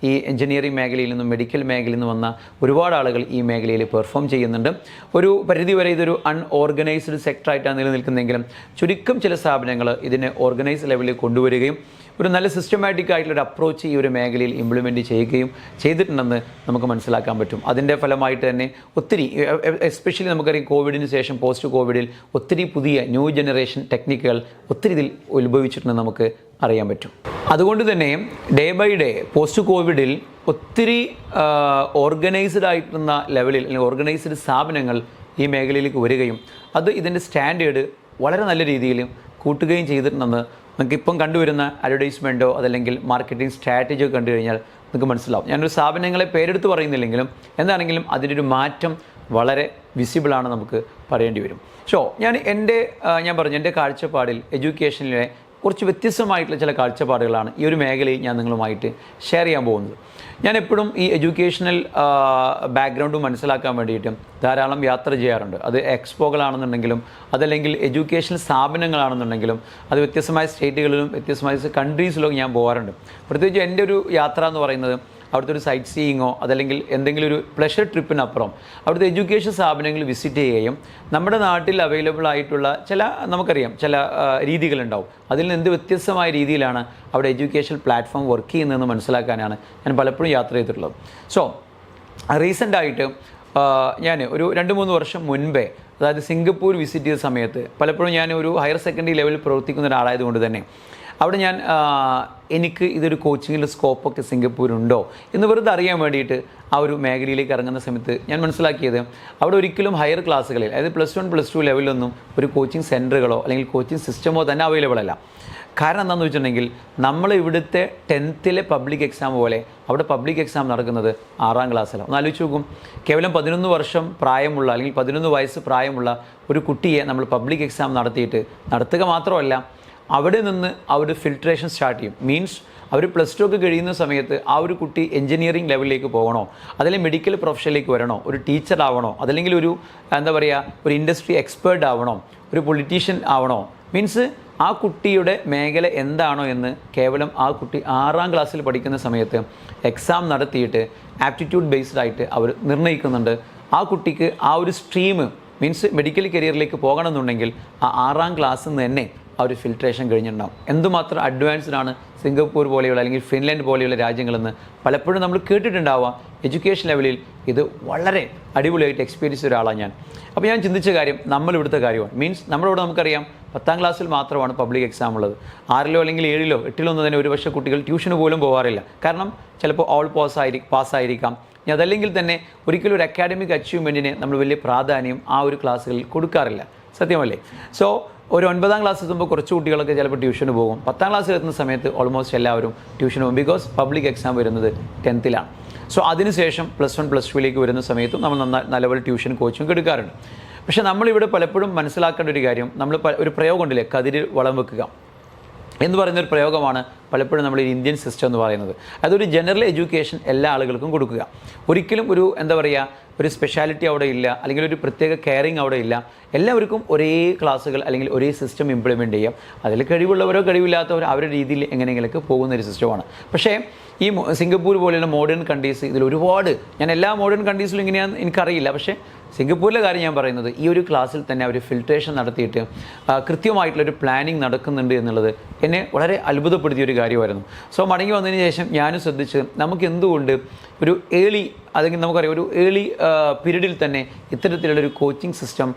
ഈ എഞ്ചിനീയറിംഗ് മേഖലയിൽ നിന്നും മെഡിക്കൽ മേഖലയിൽ നിന്നും വന്ന ഒരുപാട് ആളുകൾ ഈ മേഖലയിൽ പെർഫോം ചെയ്യുന്നുണ്ട്. ഒരു പരിധിവരെ ഇതൊരു അൺഓർഗനൈസ്ഡ് സെക്ടറായിട്ടാണ് നിലനിൽക്കുന്നതെങ്കിലും ചുരുക്കം ചില സ്ഥാപനങ്ങൾ ഇതിനെ ഓർഗനൈസ് ലെവലിൽ കൊണ്ടുവരികയും ഒരു നല്ല സിസ്റ്റമാറ്റിക് ആയിട്ടുള്ളൊരു അപ്രോച്ച് ഈ ഒരു മേഖലയിൽ ഇംപ്ലിമെൻറ്റ് ചെയ്യുകയും ചെയ്തിട്ടുണ്ടെന്ന് നമുക്ക് മനസ്സിലാക്കാൻ പറ്റും. അതിൻ്റെ ഫലമായിട്ട് തന്നെ ഒത്തിരി, എസ്പെഷ്യലി നമുക്കറിയാം കോവിഡിന് ശേഷം പോസ്റ്റ് കോവിഡിൽ ഒത്തിരി പുതിയ ന്യൂ ജനറേഷൻ ടെക്നിക്കുകൾ ഒത്തിരി ഇതിൽ ഉത്ഭവിച്ചിട്ടുണ്ടെന്ന് നമുക്ക് അറിയാൻ പറ്റും. അതുകൊണ്ട് തന്നെ ഡേ ബൈ ഡേ പോസ്റ്റ് കോവിഡിൽ ഒത്തിരി ഓർഗനൈസ്ഡ് ആയിട്ടുള്ള ലെവലിൽ അല്ലെങ്കിൽ ഓർഗനൈസ്ഡ് സ്ഥാപനങ്ങൾ ഈ മേഖലയിലേക്ക് വരികയും അത് ഇതിൻ്റെ സ്റ്റാൻഡേർഡ് വളരെ നല്ല രീതിയിൽ കൂട്ടുകയും ചെയ്തിട്ടുണ്ടെന്ന് നമുക്കിപ്പം കണ്ടുവരുന്ന അഡ്വർടൈസ്മെൻറ്റോ അതല്ലെങ്കിൽ മാർക്കറ്റിംഗ് സ്ട്രാറ്റജിയോ കണ്ടു കഴിഞ്ഞാൽ നമുക്ക് മനസ്സിലാവും. ഞാനൊരു സ്ഥാപനങ്ങളെ പേരെടുത്ത് പറയുന്നില്ലെങ്കിലും എന്താണെങ്കിലും അതിൻ്റെ ഒരു മാറ്റം വളരെ വിസിബിളാണ്, നമുക്ക് പറയേണ്ടി വരും. ഞാൻ പറഞ്ഞു എൻ്റെ കാഴ്ചപ്പാടിൽ എഡ്യൂക്കേഷനിലെ കുറച്ച് വ്യത്യസ്തമായിട്ടുള്ള ചില കാഴ്ചപ്പാടുകളാണ് ഈ ഒരു മേഖലയിൽ ഞാൻ നിങ്ങളുമായിട്ട് ഷെയർ ചെയ്യാൻ പോകുന്നത്. ഞാൻ എപ്പോഴും ഈ എഡ്യൂക്കേഷണൽ ബാക്ക്ഗ്രൗണ്ട് മനസ്സിലാക്കാൻ വേണ്ടിയിട്ടും ധാരാളം യാത്ര ചെയ്യാറുണ്ട്. അത് എക്സ്പോകളാണെന്നുണ്ടെങ്കിലും അതല്ലെങ്കിൽ എഡ്യൂക്കേഷണൽ സ്ഥാപനങ്ങളാണെന്നുണ്ടെങ്കിലും അത് വ്യത്യസ്തമായ സ്റ്റേറ്റുകളിലും വ്യത്യസ്തമായ കൺട്രീസിലും ഞാൻ പോകാറുണ്ട്. പ്രത്യേകിച്ച് എൻ്റെ ഒരു യാത്ര എന്ന് പറയുന്നത് അവിടുത്തെ ഒരു സൈറ്റ് സീയിങ്ങോ അതല്ലെങ്കിൽ എന്തെങ്കിലും ഒരു പ്ലഷർ ട്രിപ്പിനപ്പുറം അവിടുത്തെ എഡ്യൂക്കേഷൻ സ്ഥാപനങ്ങൾ വിസിറ്റ് ചെയ്യുകയും നമ്മുടെ നാട്ടിൽ അവൈലബിൾ ആയിട്ടുള്ള നമുക്കറിയാം ചില രീതികളുണ്ടാവും, അതിൽ നിന്ന് എന്ത് വ്യത്യസ്തമായ രീതിയിലാണ് അവിടെ എഡ്യൂക്കേഷൻ പ്ലാറ്റ്ഫോം വർക്ക് ചെയ്യുന്നതെന്ന് മനസ്സിലാക്കാനാണ് ഞാൻ പലപ്പോഴും യാത്ര ചെയ്തിട്ടുള്ളത്. സോ റീസെൻ്റായിട്ട് ഞാൻ ഒരു 2-3 വർഷം മുൻപേ, അതായത് സിംഗപ്പൂർ വിസിറ്റ് ചെയ്ത സമയത്ത്, പലപ്പോഴും ഞാൻ ഒരു ഹയർ സെക്കൻഡറി ലെവലിൽ പ്രവർത്തിക്കുന്ന ഒരാളായതുകൊണ്ട് തന്നെ അവിടെ ഞാൻ എനിക്ക് ഇതൊരു കോച്ചിങ്ങിൻ്റെ സ്കോപ്പൊക്കെ സിംഗപ്പൂരുണ്ടോ എന്ന് വെറുതെ അറിയാൻ വേണ്ടിയിട്ട് ആ ഒരു മേഖലയിലേക്ക് ഇറങ്ങുന്ന സമയത്ത് ഞാൻ മനസ്സിലാക്കിയത് അവിടെ ഒരിക്കലും ഹയർ ക്ലാസ്സുകളിൽ, അതായത് +1 +2 ലെവലിലൊന്നും ഒരു കോച്ചിങ് സെൻറ്ററുകളോ അല്ലെങ്കിൽ കോച്ചിങ് സിസ്റ്റമോ തന്നെ അവൈലബിൾ അല്ല. കാരണം എന്താണെന്ന് വെച്ചിട്ടുണ്ടെങ്കിൽ നമ്മൾ ഇവിടുത്തെ 10th പബ്ലിക് എക്സാം പോലെ അവിടെ പബ്ലിക് എക്സാം നടക്കുന്നത് 6ാം ക്ലാസ്സിലാണ്. ഒന്ന് ആലോചിച്ച് നോക്കും, കേവലം 11 വർഷം പ്രായമുള്ള അല്ലെങ്കിൽ 11 വയസ്സ് പ്രായമുള്ള ഒരു കുട്ടിയെ നമ്മൾ പബ്ലിക് എക്സാം നടത്തുക മാത്രമല്ല അവിടെ നിന്ന് ആ ഒരു ഫിൽട്രേഷൻ സ്റ്റാർട്ട് ചെയ്യും. മീൻസ് അവർ +2 ഒക്കെ കഴിയുന്ന സമയത്ത് ആ ഒരു കുട്ടി എഞ്ചിനീയറിംഗ് ലെവലിലേക്ക് പോകണോ, അതല്ലെങ്കിൽ മെഡിക്കൽ പ്രൊഫഷനിലേക്ക് വരണോ, ഒരു ടീച്ചർ ആവണോ, അതല്ലെങ്കിൽ ഒരു ഒരു ഇൻഡസ്ട്രി എക്സ്പേർട്ട് ആവണോ, ഒരു പൊളിറ്റീഷ്യൻ ആവണോ, മീൻസ് ആ കുട്ടിയുടെ മേഖല എന്താണോ എന്ന് കേവലം ആ കുട്ടി 6ാം ക്ലാസ്സിൽ പഠിക്കുന്ന സമയത്ത് എക്സാം നടത്തിയിട്ട് ആപ്റ്റിറ്റ്യൂഡ് ബേസ്ഡ് ആയിട്ട് അവർ നിർണ്ണയിക്കുന്നുണ്ട്. ആ കുട്ടിക്ക് ആ ഒരു സ്ട്രീം മീൻസ് മെഡിക്കൽ കരിയറിലേക്ക് പോകണമെന്നുണ്ടെങ്കിൽ ആ 6ാം ക്ലാസ്സിൽ നിന്ന് തന്നെ ആ ഒരു ഫിൽട്രേഷൻ കഴിഞ്ഞിട്ടുണ്ടാകും. എന്തുമാത്രം അഡ്വാൻസ്ഡ് ആണ് സിംഗപ്പൂർ പോലെയുള്ള അല്ലെങ്കിൽ ഫിൻലാൻഡ് പോലെയുള്ള രാജ്യങ്ങളെന്ന് പലപ്പോഴും നമ്മൾ കേട്ടിട്ടുണ്ടാവുക. എഡ്യൂക്കേഷൻ ലെവലിൽ ഇത് വളരെ അടിപൊളിയായിട്ട് എക്സ്പീരിയൻസ് ചെയ്ത ഒരാളാണ് ഞാൻ. അപ്പോൾ ഞാൻ ചിന്തിച്ച കാര്യം നമ്മളിവിടുത്തെ കാര്യമാണ്. മീൻസ് നമ്മളിവിടെ നമുക്കറിയാം 10ാം ക്ലാസ്സിൽ മാത്രമാണ് പബ്ലിക് എക്സാം ഉള്ളത്. 6ലോ അല്ലെങ്കിൽ 7ലോ 8ലോ ഒന്നും തന്നെ ഒരുപക്ഷെ കുട്ടികൾ ട്യൂഷന് പോലും പോകാറില്ല. കാരണം ചിലപ്പോൾ ഓൾ പാസ്സായിരിക്കാം. ഇനി അതല്ലെങ്കിൽ തന്നെ ഒരിക്കലും ഒരു അക്കാഡമിക് അച്ചീവ്മെൻറ്റിന് നമ്മൾ വലിയ പ്രാധാന്യം ആ ഒരു ക്ലാസ്സുകളിൽ കൊടുക്കാറില്ല. സത്യമല്ലേ? സോ ഒരു 9ാം ക്ലാസ് എത്തുമ്പോൾ കുറച്ച് കുട്ടികളൊക്കെ ചിലപ്പോൾ ട്യൂഷന് പോകും. 10ാം ക്ലാസ്സിൽ എത്തുന്ന സമയത്ത് ഓൾമോസ്റ്റ് എല്ലാവരും ട്യൂഷന് പോകും. ബിക്കോസ് പബ്ലിക് എക്സാം വരുന്നത് 10th. സോ അതിനുശേഷം +1 +2ലേക്ക് വരുന്ന സമയത്തും നമ്മൾ നല്ലപോലെ ട്യൂഷൻ കോച്ചിങ് എടുക്കാറുണ്ട്. പക്ഷേ നമ്മളിവിടെ പലപ്പോഴും മനസ്സിലാക്കേണ്ട ഒരു കാര്യം, നമ്മൾ ഒരു പ്രയോഗം ഉണ്ടല്ലേ, കതിരിൽ വളം വെക്കുക എന്ന് പറയുന്നൊരു പ്രയോഗമാണ് പലപ്പോഴും നമ്മൾ ഇന്ത്യൻ സിസ്റ്റം എന്ന് പറയുന്നത്. അതൊരു ജനറൽ എഡ്യൂക്കേഷൻ എല്ലാ ആളുകൾക്കും കൊടുക്കുക. ഒരിക്കലും ഒരു സ്പെഷ്യാലിറ്റി അവിടെ ഇല്ല, അല്ലെങ്കിൽ ഒരു പ്രത്യേക കെയറിങ് അവിടെ ഇല്ല. എല്ലാവർക്കും ഒരേ ക്ലാസ്സുകൾ അല്ലെങ്കിൽ ഒരേ സിസ്റ്റം ഇംപ്ലിമെൻറ്റ് ചെയ്യാം. അതിൽ കഴിവുള്ളവരോ കഴിവില്ലാത്തവരോ അവരുടെ രീതിയിൽ എങ്ങനെയെങ്കിലൊക്കെ പോകുന്ന ഒരു സിസ്റ്റമാണ്. പക്ഷേ ഈ സിംഗപ്പൂർ പോലെയുള്ള മോഡേൺ കൺട്രീസ് ഇതിൽ ഒരുപാട്, ഞാൻ എല്ലാ മോഡേൺ കൺട്രീസിലും ഇങ്ങനെയാണെന്ന് എനിക്കറിയില്ല, പക്ഷേ സിംഗപ്പൂരിലെ കാര്യം ഞാൻ പറയുന്നത് ഈ ഒരു ക്ലാസ്സിൽ തന്നെ അവർ ഫിൽട്രേഷൻ നടത്തിയിട്ട് കൃത്യമായിട്ടുള്ളൊരു പ്ലാനിങ് നടക്കുന്നുണ്ട് എന്നുള്ളത് എന്നെ വളരെ അത്ഭുതപ്പെടുത്തിയൊരു കാര്യമായിരുന്നു. സോ മടങ്ങി വന്നതിന് ശേഷം ഞാനും ശ്രദ്ധിച്ച് നമുക്ക് എന്തുകൊണ്ട് ഒരു നമുക്കറിയാം ഒരു ഏർലി പീരീഡിൽ തന്നെ ഇത്തരത്തിലുള്ളൊരു കോച്ചിങ് സിസ്റ്റം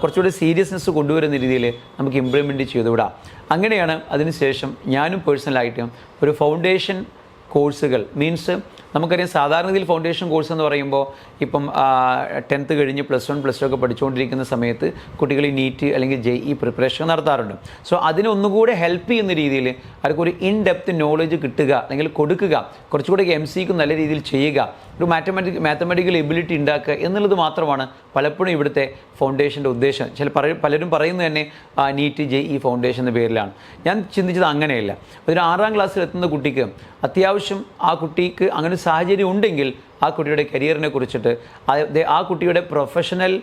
കുറച്ചുകൂടി സീരിയസ്നെസ് കൊണ്ടുവരുന്ന രീതിയിൽ നമുക്ക് ഇംപ്ലിമെൻറ്റ് ചെയ്തുവിടാം. അങ്ങനെയാണ് അതിനുശേഷം ഞാനും പേഴ്സണലായിട്ട് ഒരു ഫൗണ്ടേഷൻ കോഴ്സുകൾ, മീൻസ് നമുക്കറിയാം സാധാരണ രീതിയിൽ ഫൗണ്ടേഷൻ കോഴ്സ് എന്ന് പറയുമ്പോൾ ഇപ്പം 10th കഴിഞ്ഞ് +1 +2 ഒക്കെ പഠിച്ചുകൊണ്ടിരിക്കുന്ന സമയത്ത് കുട്ടികൾ ഈ നീറ്റ് അല്ലെങ്കിൽ JEE പ്രിപ്പറേഷൻ നടത്താറുണ്ട്. സോ അതിനൊന്നുകൂടെ ഹെൽപ്പ് ചെയ്യുന്ന രീതിയിൽ അവർക്കൊരു ഇൻ ഡെപ്ത് നോളജ് കിട്ടുക അല്ലെങ്കിൽ കൊടുക്കുക, കുറച്ചുകൂടെ MCQ നല്ല രീതിയിൽ ചെയ്യുക, ഒരു മാത്തമാറ്റിക്കൽ എബിലിറ്റി ഉണ്ടാക്കുക എന്നുള്ളത് മാത്രമാണ് പലപ്പോഴും ഇവിടുത്തെ ഫൗണ്ടേഷൻ്റെ ഉദ്ദേശം. പലരും പറയുന്നത് തന്നെ നീറ്റ് JEE ഫൗണ്ടേഷൻ എന്ന പേരിലാണ്. ഞാൻ ചിന്തിച്ചത് അങ്ങനെയല്ല. ഒരു 6ാം ക്ലാസ്സിൽ എത്തുന്ന കുട്ടിക്ക് അത്യാവശ്യം ആ കുട്ടിക്ക് അങ്ങനെ ഒരു സാഹചര്യം ഉണ്ടെങ്കിൽ ആ കുട്ടിയുടെ കരിയറിനെ കുറിച്ചിട്ട്, ആ കുട്ടിയുടെ പ്രൊഫഷണൽ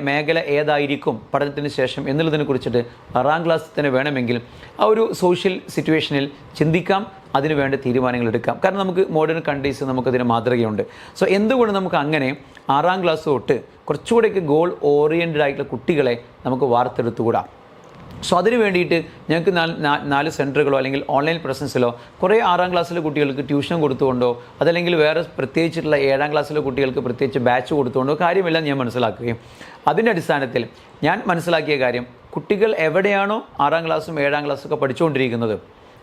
മേഖല ഏതായിരിക്കും പഠനത്തിന് ശേഷം എന്നുള്ളതിനെ കുറിച്ചിട്ട് 6ാം ക്ലാസ്സിൽ തന്നെ വേണമെങ്കിൽ ആ ഒരു സോഷ്യൽ സിറ്റുവേഷനിൽ ചിന്തിക്കാം, അതിന് വേണ്ട തീരുമാനങ്ങൾ എടുക്കാം. കാരണം നമുക്ക് മോഡേൺ കൺട്രീസ് നമുക്കതിന് മാതൃകയുണ്ട്. സോ എന്തുകൊണ്ട് നമുക്ക് അങ്ങനെ 6ാം ക്ലാസ് തൊട്ട് കുറച്ചുകൂടെയൊക്കെ ഗോൾ ഓറിയൻറ്റഡ് ആയിട്ടുള്ള കുട്ടികളെ നമുക്ക് വാർത്തെടുത്തുകൂടാ? സോ അതിന് വേണ്ടിയിട്ട് ഞങ്ങൾക്ക് 4 സെൻറ്ററുകളോ അല്ലെങ്കിൽ ഓൺലൈൻ പ്രസൻസിലോ കുറേ 6ാം ക്ലാസ്സിലെ കുട്ടികൾക്ക് ട്യൂഷൻ കൊടുത്തുകൊണ്ടോ അതല്ലെങ്കിൽ വേറെ പ്രത്യേകിച്ചിട്ടുള്ള 7ാം ക്ലാസ്സിലെ കുട്ടികൾക്ക് പ്രത്യേകിച്ച് ബാച്ച് കൊടുത്തുകൊണ്ടോ കാര്യമില്ല ഞാൻ മനസ്സിലാക്കുകയും അതിൻ്റെ അടിസ്ഥാനത്തിൽ ഞാൻ മനസ്സിലാക്കിയ കാര്യം, കുട്ടികൾ എവിടെയാണോ 6ാം ക്ലാസ്സും 7ാം ക്ലാസ്സും ഒക്കെ പഠിച്ചുകൊണ്ടിരിക്കുന്നത്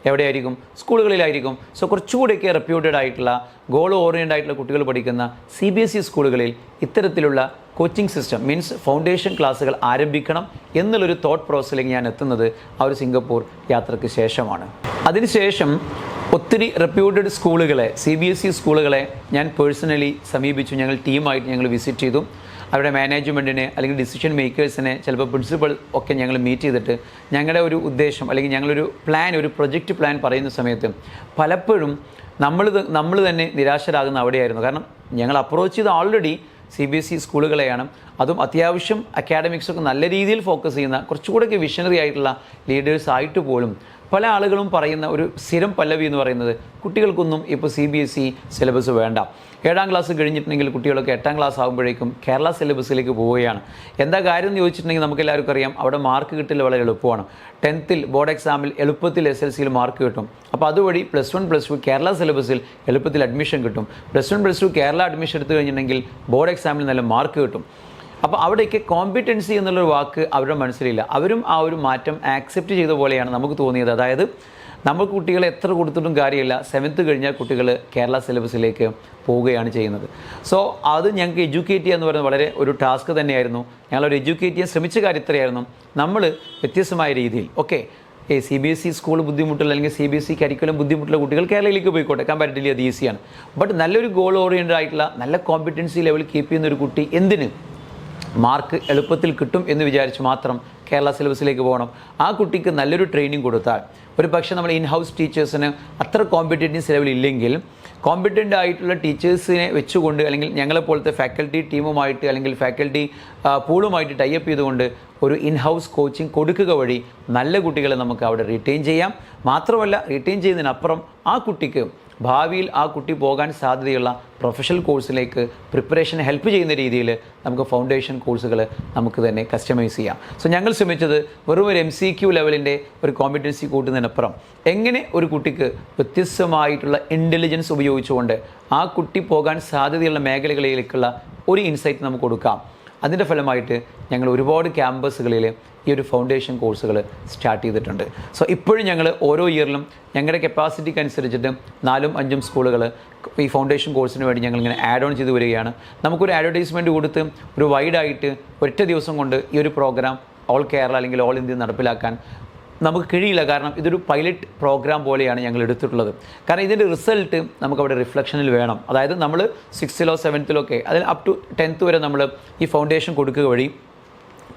എവിടെയായിരിക്കും? സ്കൂളുകളിലായിരിക്കും. സോ കുറച്ചുകൂടിയൊക്കെ റെപ്യൂട്ടഡ് ആയിട്ടുള്ള ഗോൾ ഓറിയൻറ്റഡ് ആയിട്ടുള്ള കുട്ടികൾ പഠിക്കുന്ന CBSE സ്കൂളുകളിൽ ഇത്തരത്തിലുള്ള കോച്ചിങ് സിസ്റ്റം മീൻസ് ഫൗണ്ടേഷൻ ക്ലാസ്സുകൾ ആരംഭിക്കണം എന്നുള്ളൊരു തോട്ട് പ്രോസസ്സിലേക്ക് ഞാൻ എത്തുന്നത് ആ ഒരു സിംഗപ്പൂർ യാത്രയ്ക്ക് ശേഷമാണ്. അതിനുശേഷം ഒത്തിരി റെപ്യൂട്ടഡ് സ്കൂളുകളെ, CBSE സ്കൂളുകളെ ഞാൻ പേഴ്സണലി സമീപിച്ചു. ഞങ്ങൾ ടീമായിട്ട് വിസിറ്റ് ചെയ്തു. അവരുടെ മാനേജ്മെൻറ്റിനെ അല്ലെങ്കിൽ ഡിസിഷൻ മേക്കേഴ്സിനെ, ചിലപ്പോൾ പ്രിൻസിപ്പൾ ഒക്കെ ഞങ്ങൾ മീറ്റ് ചെയ്തിട്ട് ഞങ്ങളുടെ ഒരു ഉദ്ദേശം അല്ലെങ്കിൽ ഞങ്ങളൊരു ഒരു പ്രൊജക്റ്റ് പ്ലാൻ പറയുന്ന സമയത്ത് പലപ്പോഴും നമ്മൾ തന്നെ നിരാശരാകുന്ന അവിടെയായിരുന്നു. കാരണം ഞങ്ങൾ അപ്രോച്ച് ചെയ്ത് ഓൾറെഡി CBSE സ്കൂളുകളെയാണ്, അതും അത്യാവശ്യം അക്കാഡമിക്സൊക്കെ നല്ല രീതിയിൽ ഫോക്കസ് ചെയ്യുന്ന കുറച്ചുകൂടെയൊക്കെ വിഷണറി ആയിട്ടുള്ള ലീഡേഴ്സ് ആയിട്ട് പോലും പല ആളുകളും പറയുന്ന ഒരു സ്ഥിരം പല്ലവി എന്ന് പറയുന്നത് കുട്ടികൾക്കൊന്നും ഇപ്പോൾ CBSE സിലബസ് വേണ്ട. 7ാം ക്ലാസ് കഴിഞ്ഞിട്ടുണ്ടെങ്കിൽ കുട്ടികളൊക്കെ 8ാം ക്ലാസ് ആകുമ്പോഴേക്കും കേരള സിലബസിലേക്ക് പോവുകയാണ്. എന്താ കാര്യം എന്ന് ചോദിച്ചിട്ടുണ്ടെങ്കിൽ നമുക്ക് എല്ലാവർക്കും അറിയാം, അവിടെ മാർക്ക് കിട്ടൽ വളരെ എളുപ്പമാണ്. 10th ബോർഡ് എക്സാമിൽ എളുപ്പത്തിൽ SLCയിൽ മാർക്ക് കിട്ടും. അപ്പോൾ അതുവഴി +1 +2 കേരള സിലബസിൽ എളുപ്പത്തിൽ അഡ്മിഷൻ കിട്ടും. +1 +2 കേരള അഡ്മിഷൻ എടുത്തു കഴിഞ്ഞിട്ടുണ്ടെങ്കിൽ ബോർഡ് എക്സാമിൽ നല്ല മാർക്ക് കിട്ടും. അപ്പോൾ അവിടേക്ക് കോമ്പിറ്റൻസി എന്നുള്ളൊരു വാക്ക് അവരുടെ മനസ്സിലില്ല. അവരും ആ ഒരു മാറ്റം ആക്സെപ്റ്റ് ചെയ്ത പോലെയാണ് നമുക്ക് തോന്നിയത്. അതായത് നമ്മൾ കുട്ടികളെ എത്ര കൊടുത്തിട്ടും കാര്യമില്ല, 7th കഴിഞ്ഞാൽ കുട്ടികൾ കേരള സിലബസിലേക്ക് പോവുകയാണ് ചെയ്യുന്നത്. സോ അത് ഞങ്ങൾക്ക് എഡ്യൂക്കേറ്റ് ചെയ്യുക എന്ന് പറയുന്നത് വളരെ ഒരു ടാസ്ക് തന്നെയായിരുന്നു. ഞങ്ങളൊരു എഡ്യൂക്കേറ്റ് ചെയ്യാൻ ശ്രമിച്ച കാര്യം ഇത്രയായിരുന്നു. നമ്മൾ വ്യത്യസ്തമായ രീതിയിൽ CBSE സ്കൂൾ ബുദ്ധിമുട്ടുള്ള അല്ലെങ്കിൽ CBSE കരിക്കുലം ബുദ്ധിമുട്ടുള്ള കുട്ടികൾ കേരളയിലേക്ക് പോയിക്കോട്ടെ, കമ്പാരിറ്റീവ്ലി അത് ഈസിയാണ്. ബട്ട് നല്ലൊരു ഗോൾ ഓറിയൻറ്റഡ് ആയിട്ടുള്ള നല്ല കോമ്പിറ്റൻസി ലെവൽ കീപ്പ് ചെയ്യുന്ന ഒരു കുട്ടി എന്തിന് മാർക്ക് എളുപ്പത്തിൽ കിട്ടും എന്ന് വിചാരിച്ച് മാത്രം കേരള സിലബസിലേക്ക് പോകണം. ആ കുട്ടിക്ക് നല്ലൊരു ട്രെയിനിങ് കൊടുത്താൽ, ഒരു പക്ഷേ നമ്മൾ ഇൻഹൗസ് ടീച്ചേഴ്സിന് അത്ര കോമ്പറ്റൻസ് ലെവൽ ഇല്ലെങ്കിൽ കോമ്പറ്റൻ്റ് ആയിട്ടുള്ള ടീച്ചേഴ്സിനെ വെച്ചുകൊണ്ട് അല്ലെങ്കിൽ ഞങ്ങളെപ്പോലത്തെ ഫാക്കൽറ്റി ടീമുമായിട്ട് അല്ലെങ്കിൽ ഫാക്കൽറ്റി പൂളുമായിട്ട് ടൈപ്പ് ചെയ്തുകൊണ്ട് ഒരു ഇൻഹൗസ് കോച്ചിങ് കൊടുക്കുക വഴി നല്ല കുട്ടികളെ നമുക്ക് അവിടെ റിറ്റെയിൻ ചെയ്യാം. മാത്രമല്ല റിറ്റെയിൻ ചെയ്യുന്നതിനപ്പുറം ആ കുട്ടിക്ക് ഭാവിയിൽ ആ കുട്ടി പോകാൻ സാധ്യതയുള്ള പ്രൊഫഷണൽ കോഴ്സിലേക്ക് പ്രിപ്പറേഷൻ ഹെൽപ്പ് ചെയ്യുന്ന രീതിയിൽ നമുക്ക് ഫൗണ്ടേഷൻ കോഴ്സുകൾ നമുക്ക് തന്നെ കസ്റ്റമൈസ് ചെയ്യാം. സോ ഞങ്ങൾ ശ്രമിച്ചത് വെറും ഒരു MCQ ലെവലിൻ്റെ ഒരു കോമ്പിറ്റൻസി കൂട്ടുന്നതിനപ്പുറം എങ്ങനെ ഒരു കുട്ടിക്ക് വ്യത്യസ്തമായിട്ടുള്ള ഇൻ്റലിജൻസ് ഉപയോഗിച്ചുകൊണ്ട് ആ കുട്ടി പോകാൻ സാധ്യതയുള്ള മേഖലകളിലേക്കുള്ള ഒരു ഇൻസൈറ്റ് നമുക്ക് കൊടുക്കാം. അതിൻ്റെ ഫലമായിട്ട് ഞങ്ങൾ ഒരുപാട് ക്യാമ്പസുകളിൽ ഈ ഒരു ഫൗണ്ടേഷൻ കോഴ്സുകൾ സ്റ്റാർട്ട് ചെയ്തിട്ടുണ്ട്. സോ ഇപ്പോഴും ഞങ്ങൾ ഓരോ ഇയറിലും ഞങ്ങളുടെ കപ്പാസിറ്റിക്ക് അനുസരിച്ചിട്ട് 4ഉം 5ഉം സ്കൂളുകൾ ഈ ഫൗണ്ടേഷൻ കോഴ്സിന് വേണ്ടി ഞങ്ങളിങ്ങനെ ആഡ് ഓൺ ചെയ്ത് വരികയാണ്. നമുക്കൊരു അഡ്വർടൈസ്മെൻറ്റ് കൊടുത്ത് ഒരു വൈഡായിട്ട് ഒറ്റ ദിവസം കൊണ്ട് ഈ ഒരു പ്രോഗ്രാം ഓൾ കേരള അല്ലെങ്കിൽ ഓൾ ഇന്ത്യ നടപ്പിലാക്കാൻ നമുക്ക് കഴിയില്ല. കാരണം ഇതൊരു പൈലറ്റ് പ്രോഗ്രാം പോലെയാണ് ഞങ്ങൾ എടുത്തിട്ടുള്ളത്. കാരണം ഇതിൻ്റെ റിസൾട്ട് നമുക്കവിടെ റിഫ്ലക്ഷനിൽ വേണം. അതായത് നമ്മൾ 6th 7th അതിൽ അപ് ടു 10th വരെ നമ്മൾ ഈ ഫൗണ്ടേഷൻ കൊടുക്കുക വഴി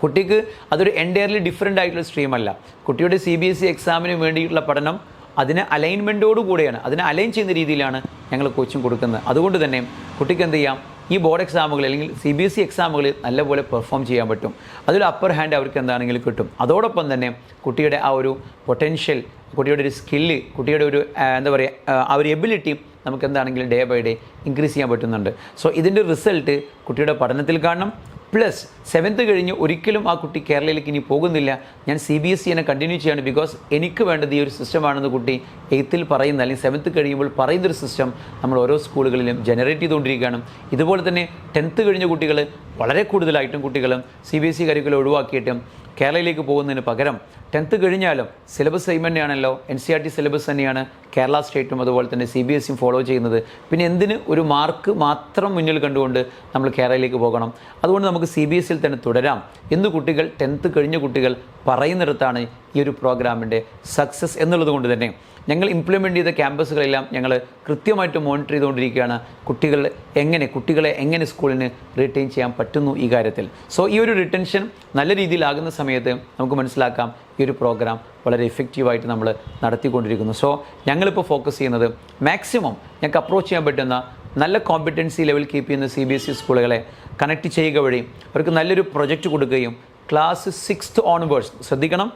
കുട്ടിക്ക് അതൊരു എൻറ്റയർലി ഡിഫറെൻ്റ് ആയിട്ടുള്ള സ്ട്രീമല്ല. കുട്ടിയുടെ CBSE എക്സാമിന് വേണ്ടിയിട്ടുള്ള പഠനം അതിന് അലൈൻമെൻറ്റോടു കൂടെയാണ്, അതിനെ അലൈൻ ചെയ്യുന്ന രീതിയിലാണ് ഞങ്ങൾ കോച്ചിങ് കൊടുക്കുന്നത്. അതുകൊണ്ട് തന്നെ കുട്ടിക്ക് എന്ത് ചെയ്യാം, ഈ ബോർഡ് എക്സാമുകൾ അല്ലെങ്കിൽ CBSE എക്സാമുകളിൽ നല്ലപോലെ പെർഫോം ചെയ്യാൻ പറ്റും. അതൊരു അപ്പർ ഹാൻഡ് അവർക്ക് എന്താണെങ്കിലും കിട്ടും. അതോടൊപ്പം തന്നെ കുട്ടിയുടെ ആ ഒരു പൊട്ടൻഷ്യൽ, കുട്ടിയുടെ ഒരു സ്കില്ല്, കുട്ടിയുടെ ഒരു എന്താ പറയുക ആ ഒരു എബിലിറ്റി നമുക്ക് എന്താണെങ്കിലും ഡേ ബൈ ഡേ ഇൻക്രീസ് ചെയ്യാൻ പറ്റുന്നുണ്ട്. സോ ഇതിൻ്റെ റിസൾട്ട് കുട്ടിയുടെ പഠനത്തിൽ കാണണം. പ്ലസ് 7th കഴിഞ്ഞ് ഒരിക്കലും ആ കുട്ടി കേരളയിലേക്ക് ഇനി പോകുന്നില്ല, ഞാൻ CBSE എന്നെ കണ്ടിന്യൂ ചെയ്യാണ്, ബിക്കോസ് എനിക്ക് വേണ്ടത് ഈ ഒരു സിസ്റ്റമാണെന്ന് കുട്ടി 8th പറയുന്ന അല്ലെങ്കിൽ 7th കഴിയുമ്പോൾ പറയുന്നൊരു സിസ്റ്റം നമ്മൾ ഓരോ സ്കൂളുകളിലും ജനറേറ്റ് ചെയ്തുകൊണ്ടിരിക്കുകയാണ്. ഇതുപോലെ തന്നെ 10th കഴിഞ്ഞ കുട്ടികൾ വളരെ കൂടുതലായിട്ടും കുട്ടികളും CBSE കരിക്കുലം ഒഴിവാക്കിയിട്ടും കേരളയിലേക്ക് പോകുന്നതിന് പകരം 10th കഴിഞ്ഞാലും സിലബസ് സെയിം തന്നെയാണല്ലോ, NCERT സിലബസ് തന്നെയാണ് കേരള സ്റ്റേറ്റും അതുപോലെ തന്നെ CBSEയും ഫോളോ ചെയ്യുന്നത്. പിന്നെ എന്തിന് ഒരു മാർക്ക് മാത്രം മുന്നിൽ കണ്ടുകൊണ്ട് നമ്മൾ കേരളയിലേക്ക് പോകണം? അതുകൊണ്ട് നമുക്ക് CBSEയിൽ തന്നെ തുടരാം എന്ന് കുട്ടികൾ 10th കഴിഞ്ഞ കുട്ടികൾ പറയുന്നിടത്താണ് ഈ ഒരു പ്രോഗ്രാമിൻ്റെ സക്സസ് എന്നുള്ളത് കൊണ്ട് തന്നെ ഞങ്ങൾ ഇംപ്ലിമെൻറ്റ് ചെയ്ത ക്യാമ്പസുകളെല്ലാം ഞങ്ങൾ കൃത്യമായിട്ട് മോണിറ്റർ ചെയ്തുകൊണ്ടിരിക്കുകയാണ്. കുട്ടികളെ എങ്ങനെ സ്കൂളിന് റിട്ടേൺ ചെയ്യാൻ പറ്റുന്നു ഈ കാര്യത്തിൽ. സോ ഈ ഒരു റിട്ടൻഷൻ നല്ല രീതിയിലാകുന്ന സമയത്ത് നമുക്ക് മനസ്സിലാക്കാം ഈ ഒരു പ്രോഗ്രാം വളരെ എഫക്റ്റീവായിട്ട് നമ്മൾ നടത്തിക്കൊണ്ടിരിക്കുന്നു. സോ ഞങ്ങളിപ്പോൾ ഫോക്കസ് ചെയ്യുന്നത് മാക്സിമം ഞങ്ങൾക്ക് അപ്രോച്ച് ചെയ്യാൻ പറ്റുന്ന നല്ല കോമ്പിറ്റൻസി ലെവൽ കീപ്പ് ചെയ്യുന്ന CBSE സ്കൂളുകളെ കണക്ട് ചെയ്യുക വഴി അവർക്ക് നല്ലൊരു പ്രൊജക്റ്റ് കൊടുക്കുകയും ക്ലാസ് 6th ഓൺവേർഡ്സ് ശ്രദ്ധിക്കണം,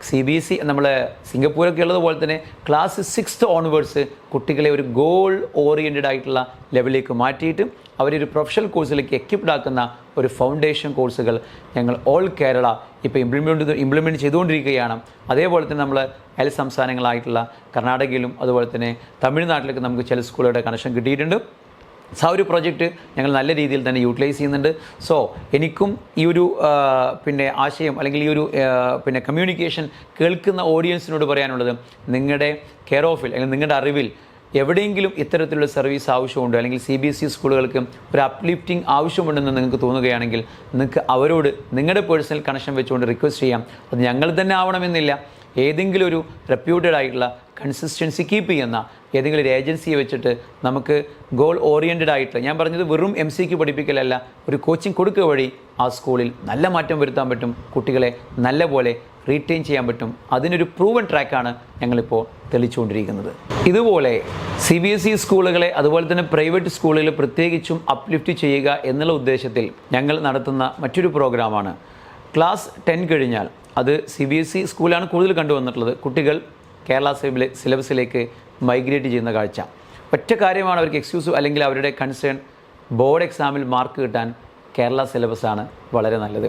CBSE നമ്മൾ സിംഗപ്പൂരൊക്കെ ഉള്ളതുപോലെ തന്നെ ക്ലാസ് 6th ഓൺവേർഡ്സ് കുട്ടികളെ ഒരു ഗോൾ ഓറിയൻറ്റഡ് ആയിട്ടുള്ള ലെവലിലേക്ക് മാറ്റിയിട്ട് അവരൊരു പ്രൊഫഷണൽ കോഴ്സിലേക്ക് എക്വിപ്ഡ് ആക്കുന്ന ഒരു ഫൗണ്ടേഷൻ കോഴ്സുകൾ ഞങ്ങൾ ഓൾ കേരള ഇപ്പോൾ ഇംപ്ലിമെൻറ്റ് ചെയ്തുകൊണ്ടിരിക്കുകയാണ്. അതേപോലെ തന്നെ നമ്മൾ അയൽ സംസ്ഥാനങ്ങളായിട്ടുള്ള കർണാടകയിലും അതുപോലെ തന്നെ തമിഴ്നാട്ടിലൊക്കെ നമുക്ക് ചില സ്കൂളുകളുടെ കണക്ഷൻ കിട്ടിയിട്ടുണ്ട്. ആ ഒരു പ്രൊജക്റ്റ് ഞങ്ങൾ നല്ല രീതിയിൽ തന്നെ യൂട്ടിലൈസ് ചെയ്യുന്നുണ്ട്. സോ എനിക്കും ഈ ഒരു ആശയം അല്ലെങ്കിൽ ഈ ഒരു കമ്മ്യൂണിക്കേഷൻ കേൾക്കുന്ന ഓഡിയൻസിനോട് പറയാനുള്ളത്, നിങ്ങളുടെ കെയർ ഓഫിൽ അല്ലെങ്കിൽ നിങ്ങളുടെ അറിവിൽ എവിടെയെങ്കിലും ഇത്തരത്തിലുള്ള സർവീസ് ആവശ്യമുണ്ട് അല്ലെങ്കിൽ CBSE സ്കൂളുകൾക്ക് ഒരു അപ്ലിഫ്റ്റിംഗ് ആവശ്യമുണ്ടെന്ന് നിങ്ങൾക്ക് തോന്നുകയാണെങ്കിൽ നിങ്ങൾക്ക് അവരോട് നിങ്ങളുടെ പേഴ്സണൽ കണക്ഷൻ വെച്ചുകൊണ്ട് റിക്വസ്റ്റ് ചെയ്യാം. അത് ഞങ്ങൾ തന്നെ ആവണമെന്നില്ല, ഏതെങ്കിലും ഒരു റെപ്യൂട്ടഡ് ആയിട്ടുള്ള കൺസിസ്റ്റൻസി കീപ്പ് ചെയ്യുന്ന ഏതെങ്കിലും ഒരു ഏജൻസിയെ വെച്ചിട്ട് നമുക്ക് ഗോൾ ഓറിയൻറ്റഡ് ആയിട്ട്, ഞാൻ പറഞ്ഞത് വെറും MCQ പഠിപ്പിക്കലല്ല, ഒരു കോച്ചിങ് കൊടുക്കുക വഴി ആ സ്കൂളിൽ നല്ല മാറ്റം വരുത്താൻ പറ്റും, കുട്ടികളെ നല്ല പോലെ റീറ്റെയിൻ ചെയ്യാൻ പറ്റും. അതിനൊരു പ്രൂവൻ ട്രാക്കാണ് ഞങ്ങളിപ്പോൾ തെളിച്ചുകൊണ്ടിരിക്കുന്നത്. ഇതുപോലെ CBSE സ്കൂളുകളെ അതുപോലെ തന്നെ പ്രൈവറ്റ് സ്കൂളുകൾ പ്രത്യേകിച്ചും അപ്ലിഫ്റ്റ് ചെയ്യുക എന്നുള്ള ഉദ്ദേശത്തിൽ ഞങ്ങൾ നടത്തുന്ന മറ്റൊരു പ്രോഗ്രാമാണ് ക്ലാസ് 10 കഴിഞ്ഞാൽ, അത് CBSE സ്കൂളാണ് കൂടുതൽ കണ്ടുവന്നിട്ടുള്ളത്. കുട്ടികൾ കേരള സിലബസിലേക്ക് മൈഗ്രേറ്റ് ചെയ്യുന്ന കാഴ്ച. ഒറ്റ കാര്യമാണ് അവർക്ക് എക്സ്ക്യൂസ് അല്ലെങ്കിൽ അവരുടെ കൺസേൺ, ബോർഡ് എക്സാമിൽ മാർക്ക് കിട്ടാൻ കേരള സിലബസാണ് വളരെ നല്ലത്.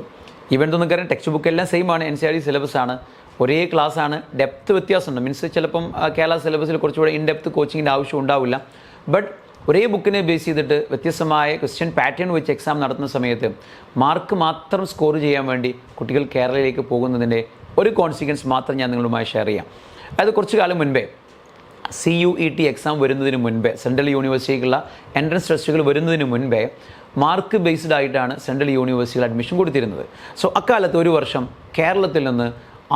ഈവൻ നമുക്കറിയാം ടെക്സ്റ്റ് ബുക്ക് എല്ലാം സെയിം ആണ്, NCERT സിലബസാണ്, ഒരേ ക്ലാസ്സാണ്, ഡെപ്ത് വ്യത്യാസമുണ്ട്. മീൻസ് ചിലപ്പം കേരള സിലബസിൽ കുറച്ചുകൂടെ ഇൻ ഡെപ്ത് കോച്ചിങ്ങിൻ്റെ ആവശ്യം ഉണ്ടാവില്ല. ബട്ട് ഒരേ ബുക്കിനെ ബേസ് ചെയ്തിട്ട് വ്യത്യസ്തമായ ക്വസ്റ്റ്യൻ പാറ്റേൺ വെച്ച് എക്സാം നടത്തുന്ന സമയത്ത് മാർക്ക് മാത്രം സ്കോർ ചെയ്യാൻ വേണ്ടി കുട്ടികൾ കേരളയിലേക്ക് പോകുന്നതിൻ്റെ ഒരു കോൺസിക്വൻസ് മാത്രം ഞാൻ നിങ്ങളുമായി ഷെയർ ചെയ്യാം. അതായത് കുറച്ച് കാലം മുൻപേ CUET എക്സാം വരുന്നതിന് മുൻപേ, സെൻട്രൽ യൂണിവേഴ്സിറ്റിക്കുള്ള എൻട്രൻസ് ടെസ്റ്റുകൾ വരുന്നതിന് മുൻപേ മാർക്ക് ബേസ്ഡ് ആയിട്ടാണ് സെൻട്രൽ യൂണിവേഴ്സിറ്റിയിൽ അഡ്മിഷൻ കൊടുത്തിരുന്നത്. സോ അക്കാലത്ത് ഒരു വർഷം കേരളത്തിൽ നിന്ന്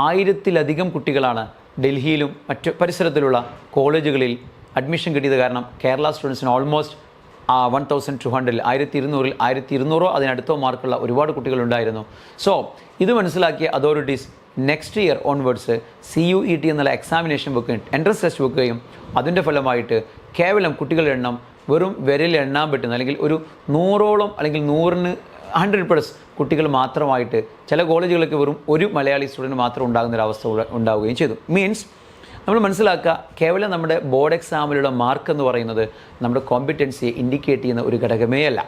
1000-ലധികം കുട്ടികളാണ് ഡൽഹിയിലും മറ്റ് പരിസരത്തിലുള്ള കോളേജുകളിൽ അഡ്മിഷൻ കിട്ടിയത്. കാരണം കേരള സ്റ്റുഡൻസിന് ഓൾമോസ്റ്റ് 1200 1200 അതിനടുത്തോ മാർക്കുള്ള ഒരുപാട് കുട്ടികളുണ്ടായിരുന്നു. സോ ഇത് മനസ്സിലാക്കിയ authorities next year onwards CUET എന്നുള്ള എക്സാമിനേഷൻ വെക്കുകയും എൻട്രൻസ് ടെസ്റ്റ് വെക്കുകയും അതിൻ്റെ ഫലമായിട്ട് കേവലം കുട്ടികളുടെ എണ്ണം വെറും വിരലിൽ എണ്ണാൻ പറ്റുന്ന അല്ലെങ്കിൽ ഒരു 100ഓളം അല്ലെങ്കിൽ 100+ കുട്ടികൾ മാത്രമായിട്ട് ചില കോളേജുകളൊക്കെ വെറും ഒരു മലയാളി സ്റ്റുഡൻറ്റ് മാത്രം ഉണ്ടാകുന്നൊരവസ്ഥ ഉണ്ടാവുകയും ചെയ്തു. മീൻസ് നമ്മൾ മനസ്സിലാക്കുക, കേവലം നമ്മുടെ ബോർഡ് എക്സാമിലുള്ള മാർക്ക് എന്ന് പറയുന്നത് നമ്മുടെ കോമ്പിറ്റൻസിയെ ഇൻഡിക്കേറ്റ് ചെയ്യുന്ന ഒരു ഘടകമേ അല്ല.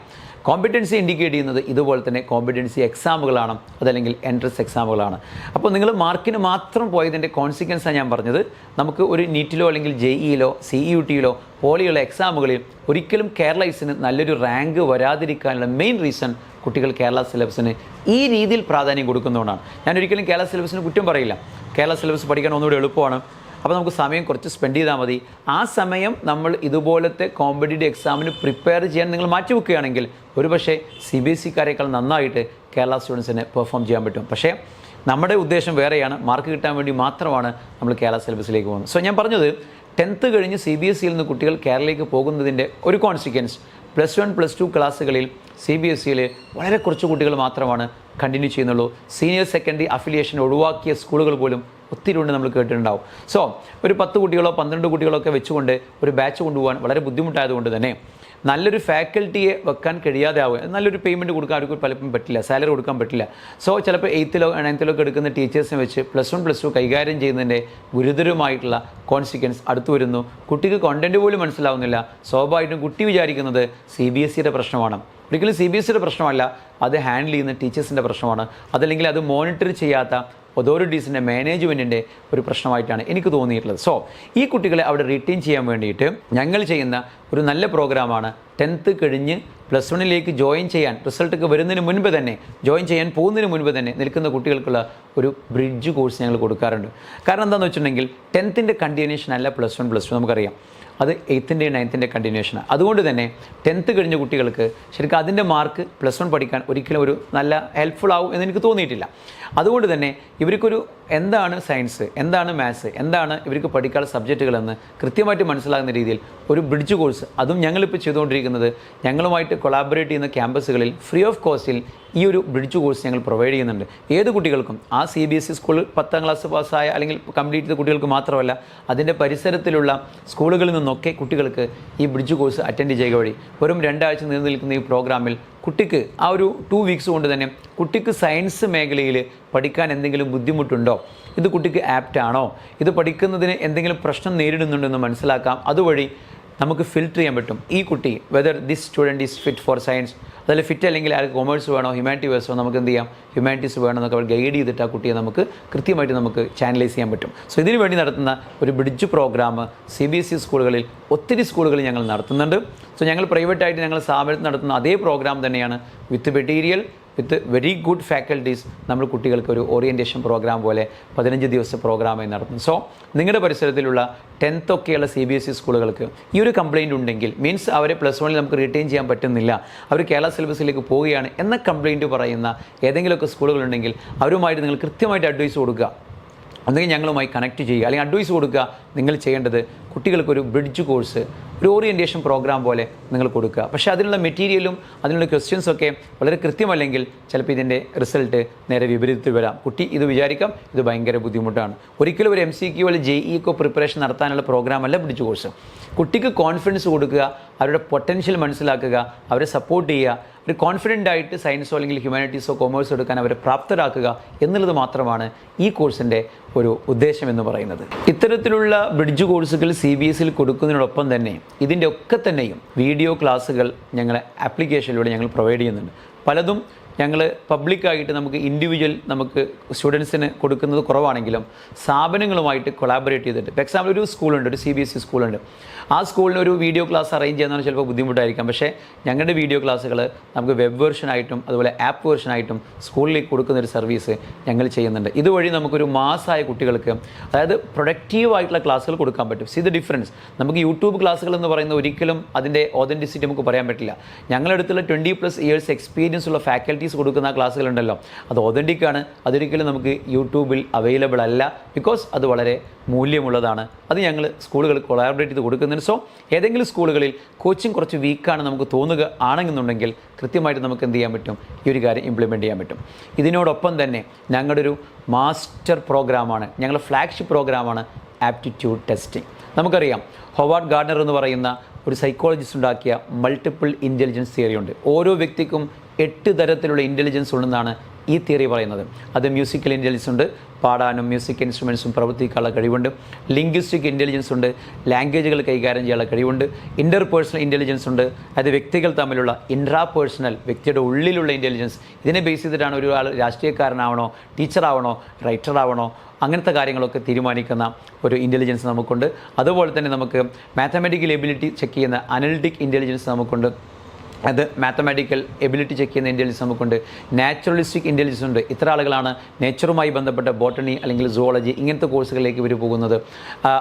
കോമ്പിറ്റൻസി ഇൻഡിക്കേറ്റ് ചെയ്യുന്നത് ഇതുപോലെ തന്നെ കോമ്പിറ്റൻസി എക്സാമുകളാണ്, അതല്ലെങ്കിൽ എൻട്രൻസ് എക്സാമുകളാണ്. അപ്പോൾ നിങ്ങൾ മാർക്കിന് മാത്രം പോയതിൻ്റെ കോൺസിക്വൻസാണ് ഞാൻ പറഞ്ഞത്. നമുക്ക് ഒരു നീറ്റിലോ അല്ലെങ്കിൽ JEEലോ CUETയിലോ പോലെയുള്ള എക്സാമുകളിൽ ഒരിക്കലും കേരളൈസിന് നല്ലൊരു റാങ്ക് വരാതിരിക്കാനുള്ള മെയിൻ റീസൺ കുട്ടികൾ കേരള സിലബസിന് ഈ രീതിയിൽ പ്രാധാന്യം കൊടുക്കുന്നതുകൊണ്ടാണ്. ഞാൻ ഒരിക്കലും കേരള സിലബസിന് കുറ്റം പറയില്ല. കേരള സിലബസ് പഠിക്കാൻ ഒന്നുകൂടി എളുപ്പമാണ്. അപ്പോൾ നമുക്ക് സമയം കുറച്ച് സ്പെൻഡ് ചെയ്താൽ മതി. ആ സമയം നമ്മൾ ഇതുപോലത്തെ കോമ്പറ്റേറ്റീവ് എക്സാമിന് പ്രിപ്പയർ ചെയ്യാൻ നിങ്ങൾ മാറ്റിവെക്കുകയാണെങ്കിൽ ഒരുപക്ഷേ CBSEക്കാരേക്കാൾ നന്നായിട്ട് കേരള സ്റ്റുഡൻസിന് പെർഫോം ചെയ്യാൻ പറ്റും. പക്ഷേ നമ്മുടെ ഉദ്ദേശം വേറെയാണ്, മാർക്ക് കിട്ടാൻ വേണ്ടി മാത്രമാണ് നമ്മൾ കേരള സിലബസിലേക്ക് പോകുന്നത്. സോ ഞാൻ പറഞ്ഞത് 10th കഴിഞ്ഞ് CBSEയിൽ നിന്ന് കുട്ടികൾ കേരളയിലേക്ക് പോകുന്നതിൻ്റെ ഒരു കോൺസിക്വൻസ് +1 +2 ക്ലാസ്സുകളിൽ CBSEയിൽ വളരെ കുറച്ച് കുട്ടികൾ മാത്രമാണ് കണ്ടിന്യൂ ചെയ്യുന്നുള്ളൂ. സീനിയർ സെക്കൻഡറി അഫിലിയേഷൻ ഒഴിവാക്കിയ സ്കൂളുകൾ പോലും ഒത്തിരി ഉണ്ട്, നമ്മൾ കേട്ടിട്ടുണ്ടാവും. സോ ഒരു 10 കുട്ടികളോ 12 കുട്ടികളോ ഒക്കെ വെച്ചുകൊണ്ട് ഒരു ബാച്ച് കൊണ്ടുപോകാൻ വളരെ ബുദ്ധിമുട്ടായതുകൊണ്ട് തന്നെ നല്ലൊരു ഫാക്കൽറ്റിയെ വെക്കാൻ കഴിയാതെ ആവുക, നല്ലൊരു പേയ്മെൻറ്റ് കൊടുക്കാൻ അവർക്ക് പലപ്പോഴും പറ്റില്ല, സാലറി കൊടുക്കാൻ പറ്റില്ല. സോ ചിലപ്പോൾ 8th-ലോ 9th-ലോ ഒക്കെ എടുക്കുന്ന ടീച്ചേഴ്സിനെ വെച്ച് +1 +2 കൈകാര്യം ചെയ്യുന്നതിൻ്റെ ഗുരുതരമായിട്ടുള്ള കോൺസിക്വൻസ് അടുത്തു വരുന്നു. കുട്ടിക്ക് കണ്ടൻറ്റ് പോലും മനസ്സിലാവുന്നില്ല. സ്വാഭാവികമായിട്ടും കുട്ടി വിചാരിക്കുന്നത് CBSEയുടെ പ്രശ്നമാണ്. ഒരിക്കലും CBSEയുടെ പ്രശ്നമല്ല, അത് ഹാൻഡിൽ ചെയ്യുന്ന ടീച്ചേഴ്സിൻ്റെ പ്രശ്നമാണ്. അതല്ലെങ്കിൽ അത് മോണിറ്റർ ചെയ്യാത്ത അതോറിറ്റീസിൻ്റെ മാനേജ്മെൻറ്റിൻ്റെ ഒരു പ്രശ്നമായിട്ടാണ് എനിക്ക് തോന്നിയിട്ടുള്ളത്. സോ ഈ കുട്ടികളെ അവിടെ റിട്ടൈൻ ചെയ്യാൻ വേണ്ടിയിട്ട് ഞങ്ങൾ ചെയ്യുന്ന ഒരു നല്ല പ്രോഗ്രാമാണ് 10th കഴിഞ്ഞ് +1ലേക്ക് ജോയിൻ ചെയ്യാൻ, റിസൾട്ടൊക്കെ വരുന്നതിന് മുൻപ് തന്നെ, ജോയിൻ ചെയ്യാൻ പോകുന്നതിന് മുൻപ് തന്നെ നിൽക്കുന്ന കുട്ടികൾക്കുള്ള ഒരു ബ്രിഡ്ജ് കോഴ്സ് ഞങ്ങൾ കൊടുക്കാറുണ്ട്. കാരണം എന്താണെന്ന് വെച്ചിട്ടുണ്ടെങ്കിൽ 10th കണ്ടിന്യൂഷൻ അല്ല +1 +2, നമുക്കറിയാം അത് 8th 9th കണ്ടിന്യൂഷനാണ്. അതുകൊണ്ട് തന്നെ 10th കഴിഞ്ഞ കുട്ടികൾക്ക് ശരിക്കും അതിൻ്റെ മാർക്ക് +1 പഠിക്കാൻ ഒരിക്കലും ഒരു നല്ല ഹെൽപ്ഫുൾ ആവും എന്ന് എനിക്ക് തോന്നിയിട്ടില്ല. അതുകൊണ്ട് തന്നെ ഇവർക്കൊരു എന്താണ് സയൻസ്, എന്താണ് മാത്സ്, എന്താണ് ഇവർക്ക് പഠിക്കാനുള്ള സബ്ജക്റ്റുകളെന്ന് കൃത്യമായിട്ട് മനസ്സിലാകുന്ന രീതിയിൽ ഒരു ബ്രിഡ്ജ് കോഴ്സ്, അതും ഞങ്ങളിപ്പോൾ ചെയ്തുകൊണ്ടിരിക്കുന്നത് ഞങ്ങളുമായിട്ട് കൊളാബറേറ്റ് ചെയ്യുന്ന ക്യാമ്പസുകളിൽ ഫ്രീ ഓഫ് കോസ്റ്റിൽ ഈ ഒരു ബ്രിഡ്ജ് കോഴ്സ് ഞങ്ങൾ പ്രൊവൈഡ് ചെയ്യുന്നുണ്ട്. ഏത് കുട്ടികൾക്കും, ആ CBSE സ്കൂൾ 10th ക്ലാസ് പാസ്സായ അല്ലെങ്കിൽ കംപ്ലീറ്റ് ചെയ്ത കുട്ടികൾക്ക് മാത്രമല്ല, അതിൻ്റെ പരിസരത്തിലുള്ള സ്കൂളുകളിൽ നിന്നൊക്കെ കുട്ടികൾക്ക് ഈ ബ്രിഡ്ജ് കോഴ്സ് അറ്റൻഡ് ചെയ്യുക വഴി വെറും 2 ആഴ്ച നീണ്ടു നിൽക്കുന്ന ഈ പ്രോഗ്രാമിൽ കുട്ടിക്ക് ആ ഒരു 2 വീക്സ് കൊണ്ട് തന്നെ കുട്ടിക്ക് സയൻസ് മേഖലയിൽ പഠിക്കാൻ എന്തെങ്കിലും ബുദ്ധിമുട്ടുണ്ടോ, ഇത് കുട്ടിക്ക് ആപ്റ്റാണോ, ഇത് പഠിക്കുന്നതിന് എന്തെങ്കിലും പ്രശ്നം നേരിടുന്നുണ്ടോ എന്ന് മനസ്സിലാക്കാം. അതുവഴി നമുക്ക് ഫിൽറ്റർ ചെയ്യാൻ പറ്റും ഈ കുട്ടി whether this student is fit for science, അതിൽ ഫിറ്റ് അല്ലെങ്കിൽ അയാൾക്ക് കൊമേഴ്സ് വേണോ ഹ്യൂമാനിറ്റീസ് നമുക്ക് എന്ത് ചെയ്യാം, ഹ്യൂമാനിറ്റീസ് വേണോ എന്നൊക്കെ അവർ ഗൈഡ് ചെയ്തിട്ട് ആ കുട്ടിയെ നമുക്ക് കൃത്യമായിട്ട് നമുക്ക് ചാനലൈസ് ചെയ്യാൻ പറ്റും. സോ ഇതിനു വേണ്ടി നടത്തുന്ന ഒരു ബ്രിഡ്ജ് പ്രോഗ്രാം CBSE സ്കൂളുകളിൽ ഒത്തിരി സ്കൂളുകളിൽ ഞങ്ങൾ നടത്തുന്നുണ്ട്. സോ ഞങ്ങൾ പ്രൈവറ്റായിട്ട് ഞങ്ങൾ സ്ഥാപനത്തിൽ നടത്തുന്ന അതേ പ്രോഗ്രാം തന്നെയാണ് വിത്ത് material, with very good faculties നമ്മൾ കുട്ടികൾക്ക് ഒരു ഓറിയൻറ്റേഷൻ പ്രോഗ്രാം പോലെ 15 ദിവസത്തെ പ്രോഗ്രാമായി നടത്തുന്നു. സോ നിങ്ങളുടെ പരിസരത്തിലുള്ള 10th ഒക്കെയുള്ള CBSE സ്കൂളുകൾക്ക് ഈ ഒരു കംപ്ലയിൻ്റ് ഉണ്ടെങ്കിൽ, മീൻസ് അവരെ +1 നമുക്ക് റിട്ടൈൻ ചെയ്യാൻ പറ്റുന്നില്ല, അവർ കേരള സിലബസിലേക്ക് പോവുകയാണ് എന്ന കംപ്ലയിൻറ്റ് പറയുന്ന ഏതെങ്കിലുമൊക്കെ സ്കൂളുകളുണ്ടെങ്കിൽ അവരുമായിട്ട് നിങ്ങൾ കൃത്യമായിട്ട് അഡ്വൈസ് കൊടുക്കുക. അല്ലെങ്കിൽ ഞങ്ങളുമായി കണക്ട് ചെയ്യുക, അല്ലെങ്കിൽ അഡ്വൈസ് കൊടുക്കുക. നിങ്ങൾ ചെയ്യേണ്ടത് കുട്ടികൾക്കൊരു ബ്രിഡ്ജ് കോഴ്സ്, ഒരു ഓറിയൻറ്റേഷൻ പ്രോഗ്രാം പോലെ നിങ്ങൾ കൊടുക്കുക. പക്ഷേ അതിനുള്ള മെറ്റീരിയലും അതിനുള്ള ക്വസ്റ്റ്യൻസൊക്കെ വളരെ കൃത്യമല്ലെങ്കിൽ ചിലപ്പോൾ ഇതിൻ്റെ റിസൾട്ട് നേരെ വിപരീതത്തിൽ വരാം. കുട്ടി ഇത് വിചാരിക്കാം ഇത് ഭയങ്കര ബുദ്ധിമുട്ടാണ്. ഒരിക്കലും ഒരു MCQ അല്ലെങ്കിൽ JEE പ്രിപ്പറേഷൻ നടത്താനുള്ള പ്രോഗ്രാമല്ല ബ്രിഡ്ജ് കോഴ്സ്. കുട്ടിക്ക് കോൺഫിഡൻസ് കൊടുക്കുക, അവരുടെ പൊട്ടൻഷ്യൽ മനസ്സിലാക്കുക, അവരെ സപ്പോർട്ട് ചെയ്യുക, ഒരു കോൺഫിഡൻ്റ് ആയിട്ട് സയൻസോ അല്ലെങ്കിൽ ഹ്യൂമാനിറ്റീസോ കൊമേഴ്സോ എടുക്കാൻ അവരെ പ്രാപ്തരാക്കുക എന്നുള്ളത് മാത്രമാണ് ഈ കോഴ്സിൻ്റെ ഒരു ഉദ്ദേശം എന്ന് പറയുന്നത്. ഇത്തരത്തിലുള്ള ബ്രിഡ്ജ് കോഴ്സുകൾ CBSEയിൽ കൊടുക്കുന്നതിനോടൊപ്പം തന്നെ ഇതിൻ്റെ ഒക്കെ തന്നെയും വീഡിയോ ക്ലാസ്സുകൾ ഞങ്ങൾ ആപ്ലിക്കേഷനിലൂടെ ഞങ്ങൾ പ്രൊവൈഡ് ചെയ്യുന്നുണ്ട്. പലതും ഞങ്ങൾ പബ്ലിക്കായിട്ട് നമുക്ക് സ്റ്റുഡൻസിന് കൊടുക്കുന്നത് കുറവാണെങ്കിലും സ്ഥാപനങ്ങളുമായിട്ട് കൊളാബറേറ്റ് ചെയ്തിട്ട്, ഇപ്പോൾ എക്സാമ്പിൾ ഒരു സ്കൂളുണ്ട്, ഒരു CBSE സ്കൂളുണ്ട്, ആ സ്കൂളിന് ഒരു വീഡിയോ ക്ലാസ് അറേഞ്ച് ചെയ്യുന്നതാണ് ചിലപ്പോൾ ബുദ്ധിമുട്ടായിരിക്കാം. പക്ഷേ ഞങ്ങളുടെ വീഡിയോ ക്ലാസ്സുകൾ നമുക്ക് വെബ് വേർഷനായിട്ടും അതുപോലെ ആപ്പ് വേർഷനായിട്ടും സ്കൂളിലേക്ക് കൊടുക്കുന്ന ഒരു സർവീസ് ഞങ്ങൾ ചെയ്യുന്നുണ്ട്. ഇതുവഴി നമുക്കൊരു മാസമായ കുട്ടികൾക്ക്, അതായത് പ്രൊഡക്റ്റീവായിട്ടുള്ള ക്ലാസ്സുകൾ കൊടുക്കാൻ പറ്റും. C the difference. നമുക്ക് യൂട്യൂബ് ക്ലാസ്സുകൾ എന്ന് പറയുന്നത് ഒരിക്കലും അതിൻ്റെ ഒതൻറ്റിസിറ്റി നമുക്ക് പറയാൻ പറ്റില്ല. ഞങ്ങളടുത്തുള്ള 20+ ഇയേഴ്സ് എക്സ്പീരിയൻസ് ഉള്ള ഫാക്കൽറ്റീസ് കൊടുക്കുന്ന ക്ലാസ്സുകളുണ്ടല്ലോ, അത് ഒതൻറ്റിക്കാണ്. അതൊരിക്കലും നമുക്ക് യൂട്യൂബിൽ അവൈലബിൾ അല്ല. ബിക്കോസ് അത് വളരെ മൂല്യമുള്ളതാണ്. അത് ഞങ്ങൾ സ്കൂളുകൾ കൊളാബറേറ്റ് ചെയ്ത് കൊടുക്കുന്നുണ്ട്. സോ ഏതെങ്കിലും സ്കൂളുകളിൽ കോച്ചിങ് കുറച്ച് വീക്കാണ് നമുക്ക് തോന്നുക ആണെന്നുണ്ടെങ്കിൽ കൃത്യമായിട്ട് നമുക്ക് എന്ത് ചെയ്യാൻ പറ്റും, ഈ ഒരു കാര്യം ഇംപ്ലിമെൻറ്റ് ചെയ്യാൻ പറ്റും. ഇതിനോടൊപ്പം തന്നെ ഞങ്ങളുടെ ഒരു മാസ്റ്റർ പ്രോഗ്രാമാണ്, ഞങ്ങളുടെ ഫ്ലാഗ്ഷിപ്പ് പ്രോഗ്രാമാണ് ആപ്റ്റിറ്റ്യൂഡ് ടെസ്റ്റിംഗ്. നമുക്കറിയാം ഹൊവാർഡ് ഗാർഡനർ എന്ന് പറയുന്ന ഒരു സൈക്കോളജിസ്റ്റ് ഉണ്ടാക്കിയ മൾട്ടിപ്പിൾ ഇൻ്റലിജൻസ് തിയറി ഉണ്ട്. ഓരോ വ്യക്തിക്കും 8 തരത്തിലുള്ള ഇൻ്റലിജൻസ് ഉണ്ടെന്നാണ് ഈ തിയറി പറയുന്നത്. അത് മ്യൂസിക്കൽ ഇൻ്റലിജൻസ് ഉണ്ട്, പാടാനും മ്യൂസിക് ഇൻസ്ട്രുമെൻസും പ്രവർത്തിക്കാനുള്ള കഴിവുണ്ട്. ലിംഗ്വിസ്റ്റിക് ഇൻ്റലിജൻസ് ഉണ്ട്, ലാംഗ്വേജുകൾ കൈകാര്യം ചെയ്യാനുള്ള കഴിവുണ്ട്. ഇൻ്റർപേഴ്സണൽ ഇൻ്റലിജൻസ് ഉണ്ട്, അത് വ്യക്തികൾ തമ്മിലുള്ള ഇൻട്രാപേഴ്സണൽ, വ്യക്തിയുടെ ഉള്ളിലുള്ള ഇൻ്റലിജൻസ്. ഇതിനെ ബേസ് ചെയ്തിട്ടാണ് ഒരാൾ രാഷ്ട്രീയക്കാരനാവണോ, ടീച്ചറാവണോ, റൈറ്ററാവണോ, അങ്ങനത്തെ കാര്യങ്ങളൊക്കെ തീരുമാനിക്കുന്ന ഒരു ഇൻ്റലിജൻസ് നമുക്കുണ്ട്. അതുപോലെ തന്നെ നമുക്ക് മാത്തമാറ്റിക്കൽ എബിലിറ്റി ചെക്ക് ചെയ്യുന്ന അനലിറ്റിക് ഇൻ്റലിജൻസ് നമുക്കുണ്ട്. അത് മാത്തമാറ്റിക്കൽ എബിലിറ്റി ചെക്ക് ചെയ്യുന്ന ഇൻ്റലിജൻസ് നമുക്കുണ്ട്. നാച്ചുറലിസ്റ്റിക് ഇൻ്റലിജൻസ് ഉണ്ട്. ഇത്ര ആളുകളാണ് നേച്ചറുമായി ബന്ധപ്പെട്ട ബോട്ടണി അല്ലെങ്കിൽ സുവോളജി ഇങ്ങനത്തെ കോഴ്സുകളിലേക്ക് ഇവർ പോകുന്നത്.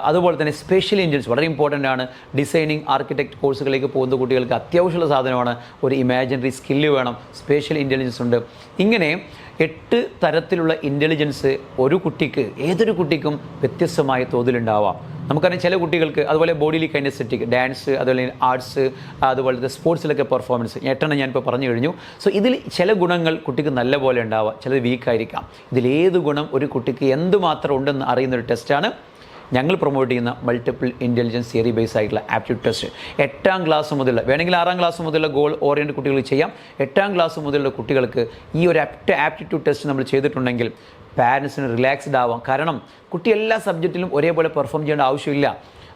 അതുപോലെ തന്നെ സ്പെഷ്യൽ ഇൻ്റലിജൻസ് വളരെ ഇമ്പോർട്ടൻ്റ് ആണ്. ഡിസൈനിങ്, ആർക്കിടെക്ട് കോഴ്സുകളിലേക്ക് പോകുന്ന കുട്ടികൾക്ക് അത്യാവശ്യമുള്ള സാധനമാണ്. ഒരു ഇമാജിനറി സ്കില്ല് വേണം. സ്പെഷ്യൽ ഇൻ്റലിജൻസ് ഉണ്ട്. ഇങ്ങനെ 8 തരത്തിലുള്ള ഇൻ്റലിജൻസ് ഒരു കുട്ടിക്ക്, ഏതൊരു കുട്ടിക്കും വ്യത്യസ്തമായ തോതിലുണ്ടാവാം. നമുക്കറിയാം ചില കുട്ടികൾക്ക് അതുപോലെ ബോഡിലി കൈനസ്തെറ്റിക്, ഡാൻസ്, അതുപോലെ ആർട്സ്, അതുപോലത്തെ സ്പോർട്സിലൊക്കെ പെർഫോമൻസ് 8 ഞാനിപ്പോൾ പറഞ്ഞു കഴിഞ്ഞു. സോ ഇതിൽ ചില ഗുണങ്ങൾ കുട്ടിക്ക് നല്ല പോലെ ഉണ്ടാവാം, ചിലത് വീക്കായിരിക്കാം. ഇതിലേത് ഗുണം ഒരു കുട്ടിക്ക് എന്തുമാത്രം ഉണ്ടെന്ന് അറിയുന്നൊരു ടെസ്റ്റാണ് ഞങ്ങൾ പ്രൊമോട്ട് ചെയ്യുന്ന മൾട്ടിപ്പിൾ ഇൻ്റലിജൻസ് തിയറി ബേസ് ആയിട്ടുള്ള ആപ്റ്റിറ്റ്യൂഡ് ടെസ്റ്റ്. 8ാം ക്ലാസ് മുതലുള്ള, വേണമെങ്കിൽ 6ാം ക്ലാസ് മുതലുള്ള ഗോൾ ഓറിയൻറ്റഡ് കുട്ടികൾ ചെയ്യാം. 8ാം ക്ലാസ് മുതലുള്ള കുട്ടികൾക്ക് ഈ ഒരു ആപ്റ്റിറ്റ്യൂഡ് ടെസ്റ്റ് നമ്മൾ ചെയ്തിട്ടുണ്ടെങ്കിൽ പാരൻസിന് റിലാക്സ്ഡ് ആവാം. കാരണം കുട്ടി എല്ലാ സബ്ജക്റ്റിലും ഒരേപോലെ പെർഫോം ചെയ്യേണ്ട ആവശ്യമില്ല.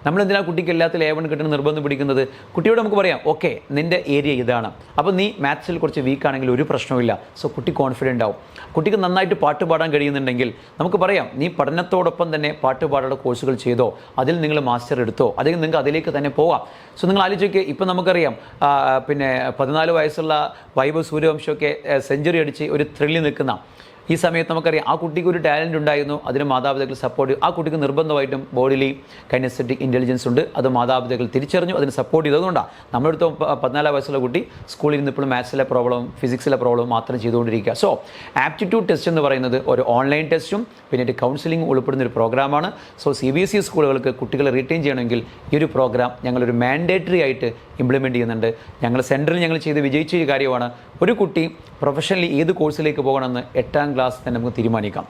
നമ്മളെന്തിനാണ് കുട്ടിക്ക് എല്ലാത്തിലും A1 കിട്ടുന്ന നിർബന്ധം പിടിക്കുന്നത്? കുട്ടിയോട് നമുക്ക് പറയാം, ഓക്കെ നിൻ്റെ ഏരിയ ഇതാണ്, അപ്പോൾ നീ മാത്സിൽ കുറച്ച് വീക്കാണെങ്കിൽ ഒരു പ്രശ്നമില്ല. സോ കുട്ടി കോൺഫിഡൻ്റ് ആവും. കുട്ടിക്ക് നന്നായിട്ട് പാട്ട് പാടാൻ കഴിയുന്നുണ്ടെങ്കിൽ നമുക്ക് പറയാം, നീ പഠനത്തോടൊപ്പം തന്നെ പാട്ട് പാടാനുള്ള കോഴ്സുകൾ ചെയ്തോ, അതിൽ നിങ്ങൾ മാസ്റ്റർ എടുത്തോ, അല്ലെങ്കിൽ നിങ്ങൾക്ക് അതിലേക്ക് തന്നെ പോകാം. സോ നിങ്ങൾ ആലോചിക്കുക, ഇപ്പം നമുക്കറിയാം 14 വയസ്സുള്ള വൈഭവ് സൂര്യവംശമൊക്കെ സെഞ്ചുറി അടിച്ച് ഒരു ത്രില്ലിൽ നിൽക്കുന്ന ഈ സമയത്ത് നമുക്കറിയാം ആ കുട്ടിക്ക് ഒരു ടാലൻറ്റ് ഉണ്ടായിരുന്നു, അതിന് മാതാപിതാക്കൾ സപ്പോർട്ട് ചെയ്തു. ആ കുട്ടിക്ക് നിർബന്ധമായിട്ടും ബോഡിലി കൈനസ്തെറ്റിക് ഇൻ്റലിജൻസ് ഉണ്ട്, അത് മാതാപിതാക്കൾ തിരിച്ചറിഞ്ഞു, അതിന് സപ്പോർട്ട് ചെയ്തതുകൊണ്ടാണ് നമ്മളെടുത്ത് 14 വയസ്സുള്ള കുട്ടി സ്കൂളിൽ നിന്ന് ഇപ്പോഴും മാത്സിലെ പ്രോബ്ലം, ഫിസിക്സിലെ പ്രോബ്ലം മാത്രം ചെയ്തുകൊണ്ടിരിക്കുക. സോ ആപ്റ്റിറ്റ്യൂഡ് ടെസ്റ്റ് എന്ന് പറയുന്നത് ഒരു ഓൺലൈൻ ടെസ്റ്റും പിന്നെ കൗൺസിലിംഗ് ഉൾപ്പെടുന്ന ഒരു പ്രോഗ്രാമാണ്. സോ CBSE സ്കൂളുകൾക്ക് കുട്ടികളെ റീറ്റെയിൻ ചെയ്യണമെങ്കിൽ ഈ ഒരു പ്രോഗ്രാം ഞങ്ങളൊരു മാൻഡേറ്ററി ആയിട്ട് ഇംപ്ലിമെൻറ്റ് ചെയ്യുന്നുണ്ട്. ഞങ്ങളുടെ സെൻറ്ററിൽ ഞങ്ങൾ ചെയ്ത് വിജയിച്ച ഒരു കാര്യമാണ്, ഒരു കുട്ടി പ്രൊഫഷണലി ഏത് കോഴ്സിലേക്ക് പോകണമെന്ന് 8ാം ക്ലാസ് തന്നെ നമുക്ക് തീരുമാനിക്കാം.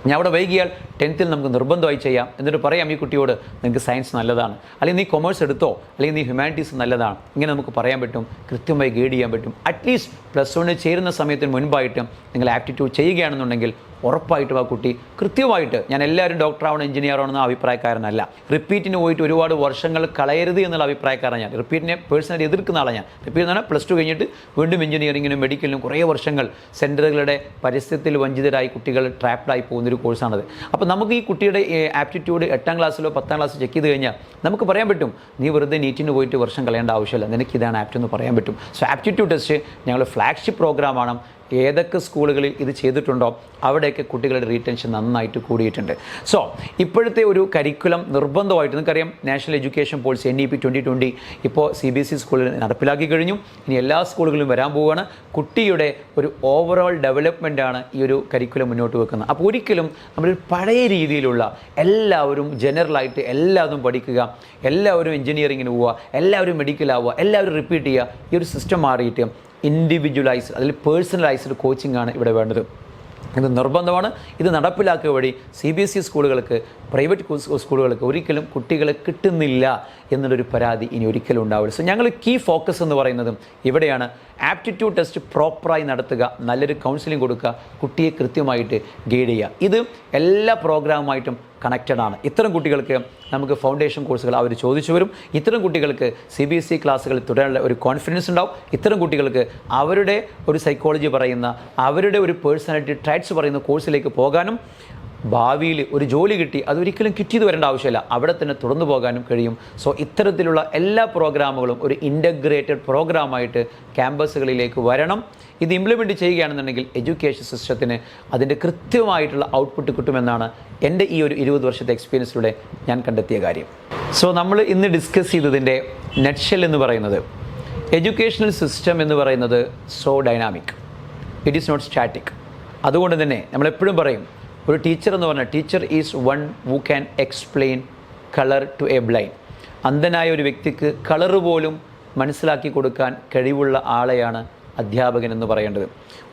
ഞാൻ അവിടെ വൈകിയാൽ 10th നമുക്ക് നിർബന്ധമായി ചെയ്യാം. എന്നിട്ട് പറയാം ഈ കുട്ടിയോട്, നിങ്ങൾക്ക് സയൻസ് നല്ലതാണ്, അല്ലെങ്കിൽ നീ കൊമേഴ്സ് എടുത്തോ, അല്ലെങ്കിൽ നീ ഹ്യൂമാനിറ്റീസ് നല്ലതാണ്, ഇങ്ങനെ നമുക്ക് പറയാൻ പറ്റും, കൃത്യമായി ഗൈഡ് ചെയ്യാൻ പറ്റും. അറ്റ്ലീസ്റ്റ് +1 ചേരുന്ന സമയത്തിന് മുൻപായിട്ട് നിങ്ങൾ ആപ്റ്റിറ്റ്യൂഡ് ചെയ്യുകയാണെന്നുണ്ടെങ്കിൽ ഉറപ്പായിട്ടും ആ കുട്ടി കൃത്യമായിട്ട്, ഞാൻ എല്ലാവരും ഡോക്ടറാവണം എഞ്ചിനീയറാണെന്ന അഭിപ്രായക്കാരനല്ല, റിപ്പീറ്റിന് പോയിട്ട് ഒരുപാട് വർഷങ്ങൾ കളയരുത് എന്നുള്ള അഭിപ്രായക്കാരനാണ് ഞാൻ. റിപ്പീറ്റിനെ പേഴ്സണലി എതിർക്കുന്ന ആളാണ് ഞാൻ. റിപ്പീറ്റ് എന്ന് പറഞ്ഞാൽ +2 കഴിഞ്ഞിട്ട് വീണ്ടും എഞ്ചിനീയറിങ്ങിനും മെഡിക്കലിനും കുറേ വർഷങ്ങൾ സെൻറ്ററുകളുടെ പരിസ്ഥിതിയിൽ വഞ്ചിതരായി കുട്ടികൾ ട്രാപ്ഡായി പോകുന്നൊരു കോഴ്സാണത്. അപ്പോൾ നമുക്ക് ഈ കുട്ടിയുടെ ആപ്റ്റിറ്റ്യൂഡ് 8ാം ക്ലാസ്സിലോ 10ാം ക്ലാസ്സിൽ ചെക്ക് ചെയ്ത് കഴിഞ്ഞാൽ നമുക്ക് പറയാൻ പറ്റും, നീ വെറുതെ നീറ്റിന് പോയിട്ട് വർഷം കളയേണ്ട ആവശ്യമില്ല, നിനക്ക് ഇതാണ് ആപ്റ്റ് എന്ന് പറയാൻ പറ്റും. സോ ആപ്റ്റിറ്റ്യൂഡ് ടെസ്റ്റ് ഞങ്ങൾ ഫ്ലാഗ്ഷിപ്പ് പ്രോഗ്രാമാണ്. ഏതൊക്കെ സ്കൂളുകളിൽ ഇത് ചെയ്തിട്ടുണ്ടോ അവിടെയൊക്കെ കുട്ടികളുടെ റീറ്റൻഷൻ നന്നായിട്ട് കൂടിയിട്ടുണ്ട്. സോ ഇപ്പോഴത്തെ ഒരു കരിക്കുലം നിർബന്ധമായിട്ട്, നിങ്ങൾക്കറിയാം നാഷണൽ എഡ്യൂക്കേഷൻ പോളിസി NEP 2020 ഇപ്പോൾ CBSE സ്കൂളിൽ നടപ്പിലാക്കി കഴിഞ്ഞു. ഇനി എല്ലാ സ്കൂളുകളിലും വരാൻ പോവുകയാണ്. കുട്ടിയുടെ ഒരു ഓവറോൾ ഡെവലപ്മെൻറ്റാണ് ഈ ഒരു കരിക്കുലം മുന്നോട്ട് വെക്കുന്നത്. അപ്പോൾ ഒരിക്കലും നമ്മൾ പഴയ രീതിയിലുള്ള എല്ലാവരും ജനറലായിട്ട് എല്ലാതും പഠിക്കുക, എല്ലാവരും എഞ്ചിനീയറിങ്ങിന് പോവുക, എല്ലാവരും മെഡിക്കലാവുക, എല്ലാവരും റിപ്പീറ്റ് ചെയ്യുക. ഈ ഒരു സിസ്റ്റം മാറിയിട്ട് ഇൻഡിവിജ്വലൈസ്ഡ്, അതിൽ പേഴ്സണലൈസ്ഡ് കോച്ചിങ് ആണ് ഇവിടെ വേണ്ടത്. ഇത് നിർബന്ധമാണ്. ഇത് നടപ്പിലാക്കുക വഴി CBSE സ്കൂളുകൾക്ക്, പ്രൈവറ്റ് സ്കൂളുകൾക്ക് ഒരിക്കലും കുട്ടികളെ കിട്ടുന്നില്ല എന്നുള്ളൊരു പരാതി ഇനി ഒരിക്കലും ഉണ്ടാവില്ല. സോ ഞങ്ങൾ കീ ഫോക്കസ് എന്ന് പറയുന്നതും ഇവിടെയാണ്. ആപ്റ്റിറ്റ്യൂഡ് ടെസ്റ്റ് പ്രോപ്പറായി നടത്തുക, നല്ലൊരു കൗൺസിലിംഗ് കൊടുക്കുക, കുട്ടിയെ കൃത്യമായിട്ട് ഗൈഡ് ചെയ്യുക. ഇത് എല്ലാ പ്രോഗ്രാമുമായിട്ടും കണക്റ്റഡ് ആണ്. ഇത്തരം കുട്ടികൾക്ക് നമുക്ക് ഫൗണ്ടേഷൻ കോഴ്സുകൾ അവർ ചോദിച്ചു വരും. ഇത്തരം കുട്ടികൾക്ക് CBSE ക്ലാസ്സുകളിൽ തുടരാനുള്ള ഒരു കോൺഫിഡൻസ് ഉണ്ടാവും. ഇത്തരം കുട്ടികൾക്ക് അവരുടെ ഒരു സൈക്കോളജി പറയുന്ന, അവരുടെ ഒരു പേഴ്സണാലിറ്റി ട്രൈറ്റ്സ് പറയുന്ന കോഴ്സിലേക്ക് പോകാനും ഭാവിയിൽ ഒരു ജോലി കിട്ടി അതൊരിക്കലും കിട്ടിയത് വരേണ്ട ആവശ്യമില്ല, അവിടെ തന്നെ തുടർന്നു പോകാനും കഴിയും. സോ ഇത്തരത്തിലുള്ള എല്ലാ പ്രോഗ്രാമുകളും ഒരു ഇൻ്റഗ്രേറ്റഡ് പ്രോഗ്രാമായിട്ട് ക്യാമ്പസുകളിലേക്ക് വരണം. ഇത് ഇംപ്ലിമെൻറ്റ് ചെയ്യുകയാണെന്നുണ്ടെങ്കിൽ എഡ്യൂക്കേഷൻ സിസ്റ്റത്തിന് അതിൻ്റെ കൃത്യമായിട്ടുള്ള ഔട്ട്പുട്ട് കിട്ടുമെന്നാണ് എൻ്റെ ഈ ഒരു 20 വർഷത്തെ എക്സ്പീരിയൻസിലൂടെ ഞാൻ കണ്ടെത്തിയ കാര്യം. സോ നമ്മൾ ഇന്ന് ഡിസ്കസ് ചെയ്തതിൻ്റെ നെറ്റ്ഷെൽ എന്ന് പറയുന്നത്, എഡ്യൂക്കേഷണൽ സിസ്റ്റം എന്ന് പറയുന്നത് so dynamic, it is not static. അതുകൊണ്ട് തന്നെ നമ്മളെപ്പോഴും പറയും, ഒരു ടീച്ചർ എന്ന് പറഞ്ഞാൽ teacher is one who can explain colour to a blind. അന്ധനായ ഒരു വ്യക്തിക്ക് കളറ് പോലും മനസ്സിലാക്കി കൊടുക്കാൻ കഴിവുള്ള ആളെയാണ് അധ്യാപകൻ എന്ന് പറയേണ്ടത്.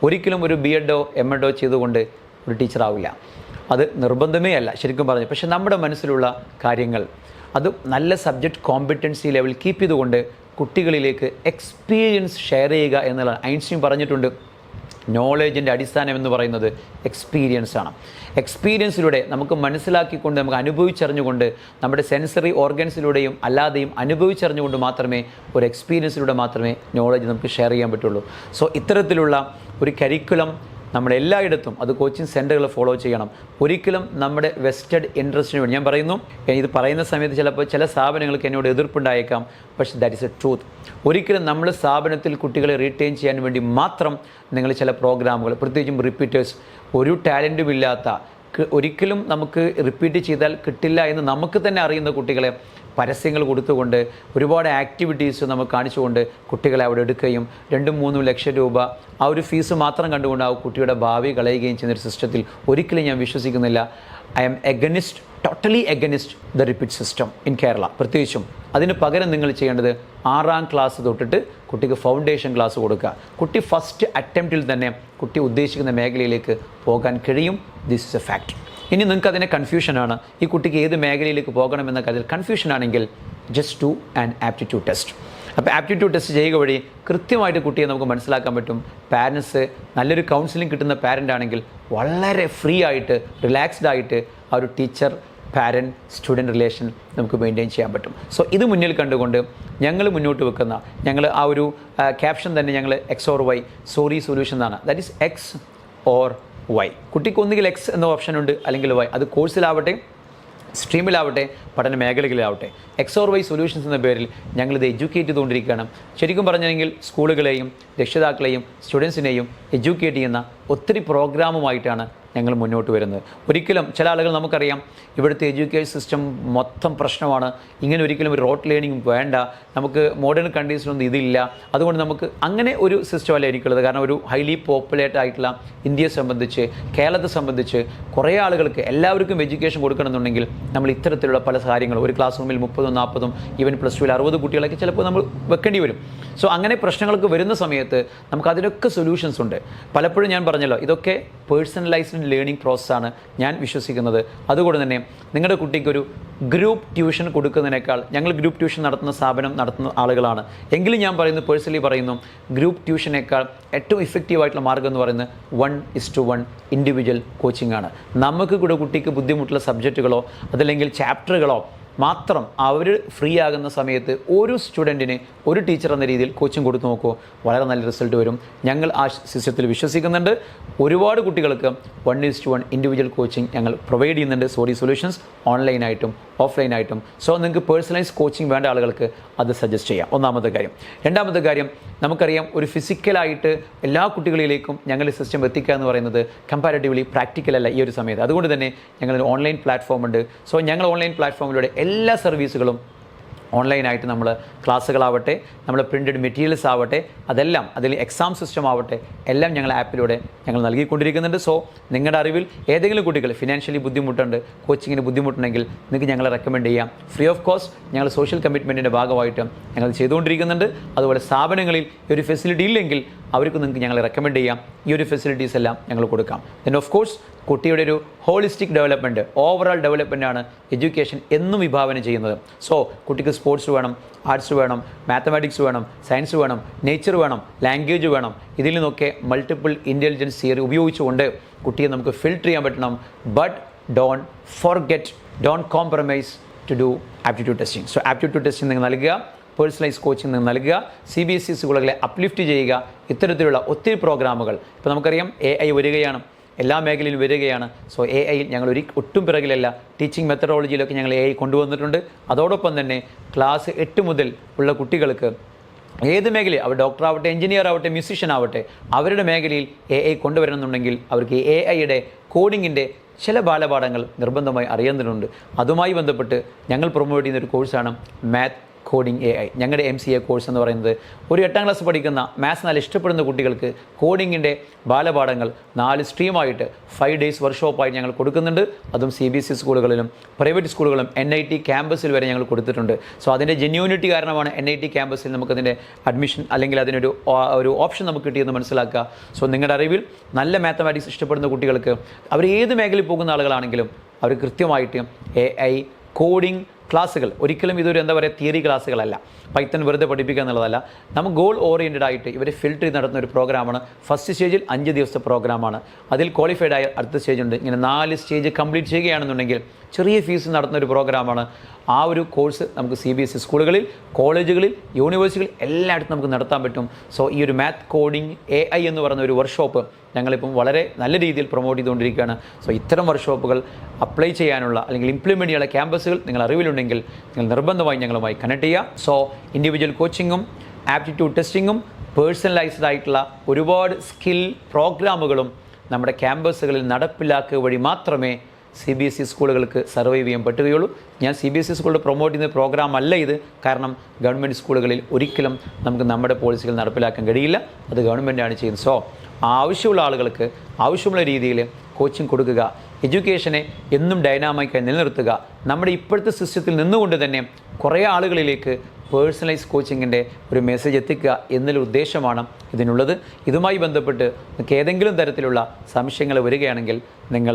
ഒരിക്കലും ഒരു BEdോ MEdോ ചെയ്തുകൊണ്ട് ഒരു ടീച്ചറാവില്ല, അത് നിർബന്ധമേ അല്ല ശരിക്കും പറഞ്ഞു. പക്ഷേ നമ്മുടെ മനസ്സിലുള്ള കാര്യങ്ങൾ അത് നല്ല സബ്ജക്റ്റ് കോമ്പിറ്റൻസി ലെവൽ കീപ്പ് ചെയ്തുകൊണ്ട് കുട്ടികളിലേക്ക് എക്സ്പീരിയൻസ് ഷെയർ ചെയ്യുക എന്നുള്ളതാണ്. ഐൻസ്റ്റീൻ പറഞ്ഞിട്ടുണ്ട്, നോളേജിൻ്റെ അടിസ്ഥാനം എന്ന് പറയുന്നത് എക്സ്പീരിയൻസ് ആണ്. എക്സ്പീരിയൻസിലൂടെ നമുക്ക് മനസ്സിലാക്കിക്കൊണ്ട്, നമുക്ക് അനുഭവിച്ചറിഞ്ഞുകൊണ്ട്, നമ്മുടെ സെൻസറി ഓർഗൻസിലൂടെയും അല്ലാതെയും അനുഭവിച്ചറിഞ്ഞുകൊണ്ട് മാത്രമേ, ഒരു എക്സ്പീരിയൻസിലൂടെ മാത്രമേ നോളേജ് നമുക്ക് ഷെയർ ചെയ്യാൻ പറ്റുള്ളൂ. സോ ഇത്തരത്തിലുള്ള ഒരു കരിക്കുലം നമ്മൾ എല്ലായിടത്തും, അത് കോച്ചിങ് സെൻറ്ററുകൾ ഫോളോ ചെയ്യണം. ഒരിക്കലും നമ്മുടെ വെസ്റ്റഡ് ഇൻട്രസ്റ്റിന് വേണ്ടി ഞാൻ പറയുന്നു, ഇത് പറയുന്ന സമയത്ത് ചിലപ്പോൾ ചില സ്ഥാപനങ്ങൾക്ക് എന്നോട് എതിർപ്പുണ്ടായേക്കാം, പക്ഷേ ദാറ്റ് ഇസ് എ ട്രൂത്ത്. ഒരിക്കലും നമ്മൾ സ്ഥാപനത്തിൽ കുട്ടികളെ റീറ്റെയിൻ ചെയ്യാൻ വേണ്ടി മാത്രം നിങ്ങൾ ചില പ്രോഗ്രാമുകൾ, പ്രത്യേകിച്ചും റിപ്പീറ്റേഴ്സ്, ഒരു ടാലൻറ്റും ഇല്ലാത്ത, ഒരിക്കലും നമുക്ക് റിപ്പീറ്റ് ചെയ്താൽ കിട്ടില്ല എന്ന് നമുക്ക് തന്നെ അറിയുന്ന കുട്ടികളെ പരസ്യങ്ങൾ കൊടുത്തുകൊണ്ട്, ഒരുപാട് ആക്ടിവിറ്റീസ് നമുക്ക് കാണിച്ചുകൊണ്ട് കുട്ടികളെ അവിടെ എടുക്കുകയും 2-3 ലക്ഷം രൂപ ആ ഒരു ഫീസ് മാത്രം കണ്ടുകൊണ്ട് ആ കുട്ടിയുടെ ഭാവി കളയുകയും ചെയ്യുന്നൊരു സിസ്റ്റത്തിൽ ഒരിക്കലും ഞാൻ വിശ്വസിക്കുന്നില്ല. I am against, totally against the repeat system in Kerala. പ്രത്യേകിച്ചും അതിന് പകരം നിങ്ങൾ ചെയ്യേണ്ടത് 6ാം ക്ലാസ് തൊട്ടിട്ട് കുട്ടിക്ക് ഫൗണ്ടേഷൻ ക്ലാസ് കൊടുക്കുക. കുട്ടി ഫസ്റ്റ് അറ്റംപ്റ്റിൽ തന്നെ കുട്ടി ഉദ്ദേശിക്കുന്ന മേഖലയിലേക്ക് പോകാൻ കഴിയും. This is A fact. ഇനി നിങ്ങൾക്ക് അതിനെ കൺഫ്യൂഷനാണ്, ഈ കുട്ടിക്ക് ഏത് മേഖലയിലേക്ക് പോകണമെന്ന കാര്യത്തിൽ കൺഫ്യൂഷനാണെങ്കിൽ just do an aptitude test. അപ്പോൾ ആപ്റ്റിറ്റ്യൂഡ് ടെസ്റ്റ് ചെയ്യുക വഴി കൃത്യമായിട്ട് കുട്ടിയെ നമുക്ക് മനസ്സിലാക്കാൻ പറ്റും. പാരൻസ്, നല്ലൊരു കൗൺസിലിംഗ് കിട്ടുന്ന പാരൻ്റ് ആണെങ്കിൽ വളരെ ഫ്രീ ആയിട്ട്, റിലാക്സ്ഡ് ആയിട്ട് ആ ഒരു ടീച്ചർ പാരൻറ്റ് സ്റ്റുഡൻറ്റ് റിലേഷൻ നമുക്ക് മെയിൻറ്റെയിൻ ചെയ്യാൻ പറ്റും. സോ ഇത് മുന്നിൽ കണ്ടുകൊണ്ട് ഞങ്ങൾ മുന്നോട്ട് വെക്കുന്ന, ഞങ്ങൾ ആ ഒരു ക്യാപ്ഷൻ തന്നെ ഞങ്ങൾ X/Y സോറി സൊല്യൂഷൻ എന്നാണ്. That is X/Y. കുട്ടിക്ക് ഒന്നുകിൽ X എന്ന ഓപ്ഷൻ ഉണ്ട്, അല്ലെങ്കിൽ Y. അത് കോഴ്സിലാവട്ടെ, സ്ട്രീമിലാവട്ടെ, പഠന മേഖലകളിലാവട്ടെ. X/Y സൊല്യൂഷൻസ് എന്ന പേരിൽ ഞങ്ങളിത് എഡ്യൂക്കേറ്റ് ചെയ്തുകൊണ്ടിരിക്കുകയാണ്. ശരിക്കും പറഞ്ഞെങ്കിൽ സ്കൂളുകളെയും രക്ഷിതാക്കളെയും സ്റ്റുഡൻസിനെയും എഡ്യൂക്കേറ്റ് ചെയ്യുന്ന ഒത്തിരി പ്രോഗ്രാമുമായിട്ടാണ് ഞങ്ങൾ മുന്നോട്ട് വരുന്നത്. ഒരിക്കലും ചില ആളുകൾ, നമുക്കറിയാം ഇവിടുത്തെ എഡ്യൂക്കേഷൻ സിസ്റ്റം മൊത്തം പ്രശ്നമാണ്, ഇങ്ങനെ ഒരിക്കലും ഒരു റോട്ട് ലേണിംഗ് വേണ്ട, നമുക്ക് മോഡേൺ കണ്ടീഷനൊന്നും ഇതില്ല, അതുകൊണ്ട് നമുക്ക് അങ്ങനെ ഒരു സിസ്റ്റം അല്ല എനിക്കുള്ളത്. കാരണം ഒരു ഹൈലി പോപ്പുലേറ്റ് ആയിട്ടുള്ള ഇന്ത്യയെ സംബന്ധിച്ച്, കേരളത്തെ സംബന്ധിച്ച് കുറേ ആളുകൾക്ക് എല്ലാവർക്കും എഡ്യൂക്കേഷൻ കൊടുക്കണമെന്നുണ്ടെങ്കിൽ നമ്മൾ ഇത്തരത്തിലുള്ള പല കാര്യങ്ങളും, ഒരു ക്ലാസ് റൂമിൽ 30-40 ഈവൻ +2 60 കുട്ടികളൊക്കെ ചിലപ്പോൾ നമ്മൾ വെക്കേണ്ടി വരും. സോ അങ്ങനെ പ്രശ്നങ്ങൾക്ക് വരുന്ന സമയത്ത് നമുക്ക് അതിനൊക്കെ സൊല്യൂഷൻസ് ഉണ്ട്. പലപ്പോഴും ഞാൻ പറഞ്ഞല്ലോ, ഇതൊക്കെ പേഴ്സണലൈസ്ഡ് ലേണിംഗ് പ്രോസസ്സാണ് ഞാൻ വിശ്വസിക്കുന്നത്. അതുകൊണ്ട് തന്നെ നിങ്ങളുടെ കുട്ടിക്കൊരു ഗ്രൂപ്പ് ട്യൂഷൻ കൊടുക്കുന്നതിനേക്കാൾ, ഞങ്ങൾ ഗ്രൂപ്പ് ട്യൂഷൻ നടത്തുന്ന സ്ഥാപനം നടത്തുന്ന ആളുകളാണ് എങ്കിലും ഞാൻ പറയുന്നു, പേഴ്സണലി പറയുന്നു, ഗ്രൂപ്പ് ട്യൂഷനേക്കാൾ ഏറ്റവും ഇഫക്റ്റീവായിട്ടുള്ള മാർഗ്ഗം എന്ന് പറയുന്നത് 1:1 ഇൻഡിവിജ്വൽ കോച്ചിങ് ആണ്. നമുക്ക് കൂടെ കുട്ടിക്ക് ബുദ്ധിമുട്ടുള്ള സബ്ജക്റ്റുകളോ അതല്ലെങ്കിൽ ചാപ്റ്ററുകളോ മാത്രം അവർ ഫ്രീ ആകുന്ന സമയത്ത് ഒരു സ്റ്റുഡൻറ്റിന് ഒരു ടീച്ചർ എന്ന രീതിയിൽ കോച്ചിങ് കൊടുത്തു നോക്കൂ, വളരെ നല്ല റിസൾട്ട് വരും. ഞങ്ങൾ ആ സിസ്റ്റത്തിൽ വിശ്വസിക്കുന്നുണ്ട്. ഒരുപാട് കുട്ടികൾക്ക് 1:1 ഇൻഡിവിജ്വൽ കോച്ചിങ് ഞങ്ങൾ പ്രൊവൈഡ് ചെയ്യുന്നുണ്ട്. സോറി സൊല്യൂഷൻസ് ഓൺലൈനായിട്ടും ഓഫ്ലൈനായിട്ടും. സോ നിങ്ങൾക്ക് പേഴ്സണലൈസ് കോച്ചിങ് വേണ്ട ആളുകൾക്ക് അത് സജസ്റ്റ് ചെയ്യാം. ഒന്നാമത്തെ കാര്യം. രണ്ടാമത്തെ കാര്യം, നമുക്കറിയാം ഒരു ഫിസിക്കലായിട്ട് എല്ലാ കുട്ടികളിലേക്കും ഞങ്ങളുടെ സിസ്റ്റം എത്തിക്കുക എന്ന് പറയുന്നത് കമ്പാരിറ്റീവ്ലി പ്രാക്ടിക്കലല്ല ഈ ഒരു സമയത്ത്. അതുകൊണ്ട് തന്നെ ഞങ്ങൾ ഓൺലൈൻ പ്ലാറ്റ്ഫോം ഉണ്ട്. സോ ഞങ്ങൾ ഓൺലൈൻ പ്ലാറ്റ്ഫോമിലൂടെ എല്ലാ സർവീസുകളും ഓൺലൈനായിട്ട് നമ്മൾ ക്ലാസ്സുകളാവട്ടെ, നമ്മൾ പ്രിൻറ്റഡ് മെറ്റീരിയൽസ് ആവട്ടെ, അതെല്ലാം അതിൽ എക്സാം സിസ്റ്റം ആവട്ടെ, എല്ലാം ഞങ്ങൾ ആപ്പിലൂടെ ഞങ്ങൾ നൽകിക്കൊണ്ടിരിക്കുന്നുണ്ട്. സോ നിങ്ങളുടെ അറിവിൽ ഏതെങ്കിലും കുട്ടികൾ ഫിനാൻഷ്യലി ബുദ്ധിമുട്ടുണ്ട്, കോച്ചിങ്ങിന് ബുദ്ധിമുട്ടുണ്ടെങ്കിൽ നിങ്ങൾക്ക് ഞങ്ങളെ റെക്കമെൻഡ് ചെയ്യാം. ഫ്രീ ഓഫ് കോസ്റ്റ് ഞങ്ങൾ സോഷ്യൽ കമ്മിറ്റ്മെൻറ്റിൻ്റെ ഭാഗമായിട്ട് ഞങ്ങൾ ചെയ്തുകൊണ്ടിരിക്കുന്നുണ്ട്. അതുപോലെ സ്ഥാപനങ്ങളിൽ ഈ ഒരു ഫെസിലിറ്റി ഇല്ലെങ്കിൽ അവർക്ക് നിങ്ങൾക്ക് ഞങ്ങളെ റെക്കമെൻഡ് ചെയ്യാം. ഈ ഒരു ഫെസിലിറ്റീസ് എല്ലാം ഞങ്ങൾ കൊടുക്കാം. ദെൻ ഓഫ് കോഴ്സ് കുട്ടിയുടെ ഒരു ഹോളിസ്റ്റിക് ഡെവലപ്മെൻറ്റ്, ഓവറോൾ ഡെവലപ്മെൻറ്റാണ് എഡ്യൂക്കേഷൻ എന്നും വിഭാവനം ചെയ്യുന്നത്. സോ കുട്ടിക്ക് സ്പോർട്സ് വേണം, ആർട്സ് വേണം, മാത്തമാറ്റിക്സ് വേണം, സയൻസ് വേണം, നേച്ചർ വേണം, ലാംഗ്വേജ് വേണം. ഇതിൽ നിന്നൊക്കെ മൾട്ടിപ്പിൾ ഇൻ്റലിജൻസ് തിയറി ഉപയോഗിച്ചുകൊണ്ട് കുട്ടിയെ നമുക്ക് ഫിൽട്ടർ ചെയ്യാൻ പറ്റണം. But don't compromise to do aptitude testing. So aptitude testing നിങ്ങൾ നൽകുക, പേഴ്സണലൈസ് കോച്ചിങ് നിങ്ങൾ നൽകുക, CBSE സ്കൂളുകളെ അപ്ലിഫ്റ്റ് ചെയ്യുക. ഇത്തരത്തിലുള്ള ഒത്തിരി പ്രോഗ്രാമുകൾ ഇപ്പോൾ നമുക്കറിയാം. AI വരികയാണ്, എല്ലാ മേഖലയിലും വരികയാണ്. സോ AI ഞങ്ങൾ ഒട്ടും പിറകിലല്ല. ടീച്ചിങ് മെത്തഡോളജിയിലൊക്കെ ഞങ്ങൾ AI കൊണ്ടുവന്നിട്ടുണ്ട്. അതോടൊപ്പം തന്നെ ക്ലാസ് 8 മുതൽ ഉള്ള കുട്ടികൾക്ക് ഏത് മേഖലയിൽ, അവർ ഡോക്ടറാവട്ടെ, എഞ്ചിനീയർ ആവട്ടെ, മ്യൂസിഷ്യൻ ആവട്ടെ, അവരുടെ മേഖലയിൽ AI കൊണ്ടുവരണമെന്നുണ്ടെങ്കിൽ അവർക്ക് AIയുടെ കോഡിങ്ങിൻ്റെ ചില ബാലപാഠങ്ങൾ നിർബന്ധമായി അറിയേണ്ടതുണ്ട്. അതുമായി ബന്ധപ്പെട്ട് ഞങ്ങൾ പ്രൊമോട്ട് ചെയ്യുന്ന ഒരു കോഴ്സാണ് മാത്ത് കോഡിംഗ് AI. ഞങ്ങളുടെ MCA കോഴ്സ് എന്ന് പറയുന്നത് ഒരു 8ാം ക്ലാസ് പഠിക്കുന്ന മാത്സ് നല്ല ഇഷ്ടപ്പെടുന്ന കുട്ടികൾക്ക് കോഡിങ്ങിൻ്റെ ബാലപാഠങ്ങൾ 4 സ്ട്രീമായിട്ട് 5 ഡേയ്സ് വർക്ക്ഷോപ്പായിട്ട് ഞങ്ങൾ കൊടുക്കുന്നുണ്ട്. അതും CBSE സ്കൂളുകളിലും പ്രൈവറ്റ് സ്കൂളുകളും NIT ക്യാമ്പസിൽ വരെ ഞങ്ങൾ കൊടുത്തിട്ടുണ്ട്. സോ അതിൻ്റെ ജെന്യൂനിറ്റി കാരണമാണ് NIT ക്യാമ്പസിൽ നമുക്കതിൻ്റെ അഡ്മിഷൻ അല്ലെങ്കിൽ അതിനൊരു ഓപ്ഷൻ നമുക്ക് കിട്ടിയെന്ന് മനസ്സിലാക്കുക. സോ നിങ്ങളുടെ അറിവിൽ നല്ല മാത്തമാറ്റിക്സ് ഇഷ്ടപ്പെടുന്ന കുട്ടികൾക്ക് അവർ ഏത് മേഖലയിൽ പോകുന്ന ആളുകളാണെങ്കിലും അവർ കൃത്യമായിട്ട് AI കോഡിംഗ് ക്ലാസ്സുകൾ, ഒരിക്കലും ഇതൊരു തിയറി ക്ലാസ്സുകളല്ല, പൈത്തൺ വെറുതെ പഠിപ്പിക്കുക എന്നുള്ളതല്ല. നമുക്ക് ഗോൾ ഓറിയൻറ്റഡ് ആയിട്ട് ഇവരെ ഫിൽട്ടർ ചെയ്ത് നടത്തുന്ന ഒരു പ്രോഗ്രാമാണ്. ഫസ്റ്റ് സ്റ്റേജിൽ 5 ദിവസത്തെ പ്രോഗ്രാമാണ്. അതിൽ ക്വാളിഫൈഡ് ആയ അടുത്ത സ്റ്റേജ് ഉണ്ട്. ഇങ്ങനെ 4 സ്റ്റേജ് കംപ്ലീറ്റ് ചെയ്യുകയാണെന്നുണ്ടെങ്കിൽ ചെറിയ ഫീസ് നടത്തുന്ന ഒരു പ്രോഗ്രാമാണ്. ആ ഒരു കോഴ്സ് നമുക്ക് CBSE സ്കൂളുകളിൽ, കോളേജുകളിൽ, യൂണിവേഴ്സിറ്റികളിൽ എല്ലായിടത്തും നമുക്ക് നടത്താൻ പറ്റും. സോ ഈ ഒരു മാത്ത് കോഡിംഗ് AI എന്ന് പറയുന്ന ഒരു വർക്ക്ഷോപ്പ് ഞങ്ങളിപ്പം വളരെ നല്ല രീതിയിൽ പ്രൊമോട്ട് ചെയ്തുകൊണ്ടിരിക്കുകയാണ്. സോ ഇത്തരം വർക്ക്ഷോപ്പുകൾ അപ്ലൈ ചെയ്യാനുള്ള അല്ലെങ്കിൽ ഇംപ്ലിമെൻറ്റ് ചെയ്യാനുള്ള ക്യാമ്പസുകൾ നിങ്ങൾ അറിവിലുണ്ടെങ്കിൽ നിങ്ങൾ നിർബന്ധമായി ഞങ്ങളുമായി കണക്ട് ചെയ്യുക. സോ ഇൻഡിവിജ്വൽ കോച്ചിങ്ങും ആപ്റ്റിറ്റ്യൂഡ് ടെസ്റ്റിങ്ങും പേഴ്സണലൈസ്ഡ് ആയിട്ടുള്ള ഒരുപാട് സ്കിൽ പ്രോഗ്രാമുകളും നമ്മുടെ ക്യാമ്പസുകളിൽ നടപ്പിലാക്കുക വഴി മാത്രമേ CBSE സ്കൂളുകൾക്ക് സർവൈവ് ചെയ്യാൻ പറ്റുകയുള്ളൂ. ഞാൻ CBSE സ്കൂളിൽ പ്രൊമോട്ട് ചെയ്യുന്ന പ്രോഗ്രാം അല്ല ഇത്. കാരണം ഗവൺമെൻറ് സ്കൂളുകളിൽ ഒരിക്കലും നമുക്ക് നമ്മുടെ പോളിസികൾ നടപ്പിലാക്കാൻ കഴിയില്ല. അത് ഗവൺമെൻറ്റാണ് ചെയ്യുന്നത്. സോ ആവശ്യമുള്ള ആളുകൾക്ക് ആവശ്യമുള്ള രീതിയിൽ കോച്ചിങ് കൊടുക്കുക. എഡ്യൂക്കേഷനെ എന്നും ഡൈനാമിക്കായി നിലനിർത്തുക. നമ്മുടെ ഇപ്പോഴത്തെ സിസ്റ്റത്തിൽ നിന്നുകൊണ്ട് തന്നെ കുറേ ആളുകളിലേക്ക് പേഴ്സണലൈസ് കോച്ചിങ്ങിൻ്റെ ഒരു മെസ്സേജ് എത്തിക്കുക എന്നുള്ള ഉദ്ദേശമാണ് ഇതിനുള്ളത്. ഇതുമായി ബന്ധപ്പെട്ട് നിങ്ങൾക്ക് ഏതെങ്കിലും തരത്തിലുള്ള സംശയങ്ങൾ വരികയാണെങ്കിൽ നിങ്ങൾ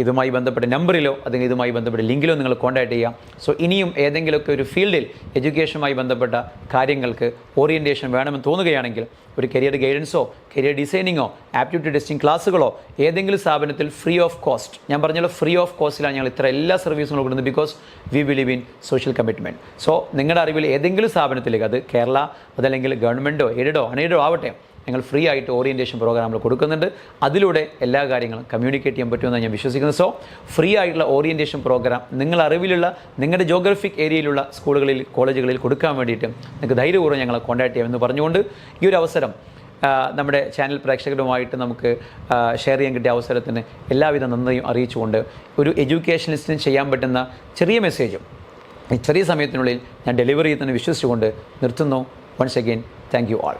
ഇതുമായി ബന്ധപ്പെട്ട നമ്പറിലോ അല്ലെങ്കിൽ ഇതുമായി ബന്ധപ്പെട്ട ലിങ്കിലോ നിങ്ങൾ കോൺടാക്ട് ചെയ്യാം. സോ ഇനിയും ഏതെങ്കിലുമൊക്കെ ഒരു ഫീൽഡിൽ എഡ്യൂക്കേഷനുമായി ബന്ധപ്പെട്ട കാര്യങ്ങൾക്ക് ഓറിയൻറ്റേഷൻ വേണമെന്ന് തോന്നുകയാണെങ്കിൽ ഒരു കരിയർ ഗൈഡൻസോ കരിയർ ഡിസൈനിങ്ങോ ആപ്റ്റിറ്റ്യൂഡ് ടെസ്റ്റിംഗ് ക്ലാസ്സുകളോ ഏതെങ്കിലും സ്ഥാപനത്തിൽ ഫ്രീ ഓഫ് കോസ്റ്റ്, ഞാൻ പറഞ്ഞല്ലോ ഫ്രീ ഓഫ് കോസ്റ്റിലാണ് ഞങ്ങൾ ഇത്ര എല്ലാ സർവീസുകളും കൊടുക്കുന്നത്. Because we believe in social commitment. So നിങ്ങളുടെ അറിവിൽ ഏതെങ്കിലും സ്ഥാപനത്തിലേക്ക്, അത് കേരള അതല്ലെങ്കിൽ ഗവൺമെൻറ്റോ എയ്ഡോ അൺഎയ്ഡോ ആവട്ടെ, ഞങ്ങൾ ഫ്രീ ആയിട്ട് ഓറിയൻറ്റേഷൻ പ്രോഗ്രാമുകൾ കൊടുക്കുന്നുണ്ട്. അതിലൂടെ എല്ലാ കാര്യങ്ങളും കമ്മ്യൂണിക്കേറ്റ് ചെയ്യാൻ പറ്റുമെന്നാണ് ഞാൻ വിശ്വസിക്കുന്നത്. സോ ഫ്രീ ആയിട്ടുള്ള ഓറിയൻറ്റേഷൻ പ്രോഗ്രാം നിങ്ങൾ അറിവിലുള്ള നിങ്ങളുടെ ജോഗ്രഫിക് ഏരിയയിലുള്ള സ്കൂളുകളിൽ, കോളേജുകളിൽ കൊടുക്കാൻ വേണ്ടിയിട്ട് നിങ്ങൾക്ക് ധൈര്യപൂർവ്വം ഞങ്ങളെ കോൺടാക്ട് ചെയ്യാമെന്ന് പറഞ്ഞുകൊണ്ട് ഈ ഒരു അവസരം നമ്മുടെ ചാനൽ പ്രേക്ഷകരുമായിട്ട് നമുക്ക് ഷെയർ ചെയ്യാൻ കിട്ടിയ അവസരത്തിന് എല്ലാവിധ നന്ദിയും അറിയിച്ചുകൊണ്ട് ഒരു എഡ്യൂക്കേഷനിസ്റ്റിന് ചെയ്യാൻ പറ്റുന്ന ചെറിയ മെസ്സേജും ഈ ചെറിയ സമയത്തിനുള്ളിൽ ഞാൻ ഡെലിവറി ചെയ്യുന്നതിന് വിശ്വസിച്ചുകൊണ്ട് നിർത്തുന്നു. Once again thank you all.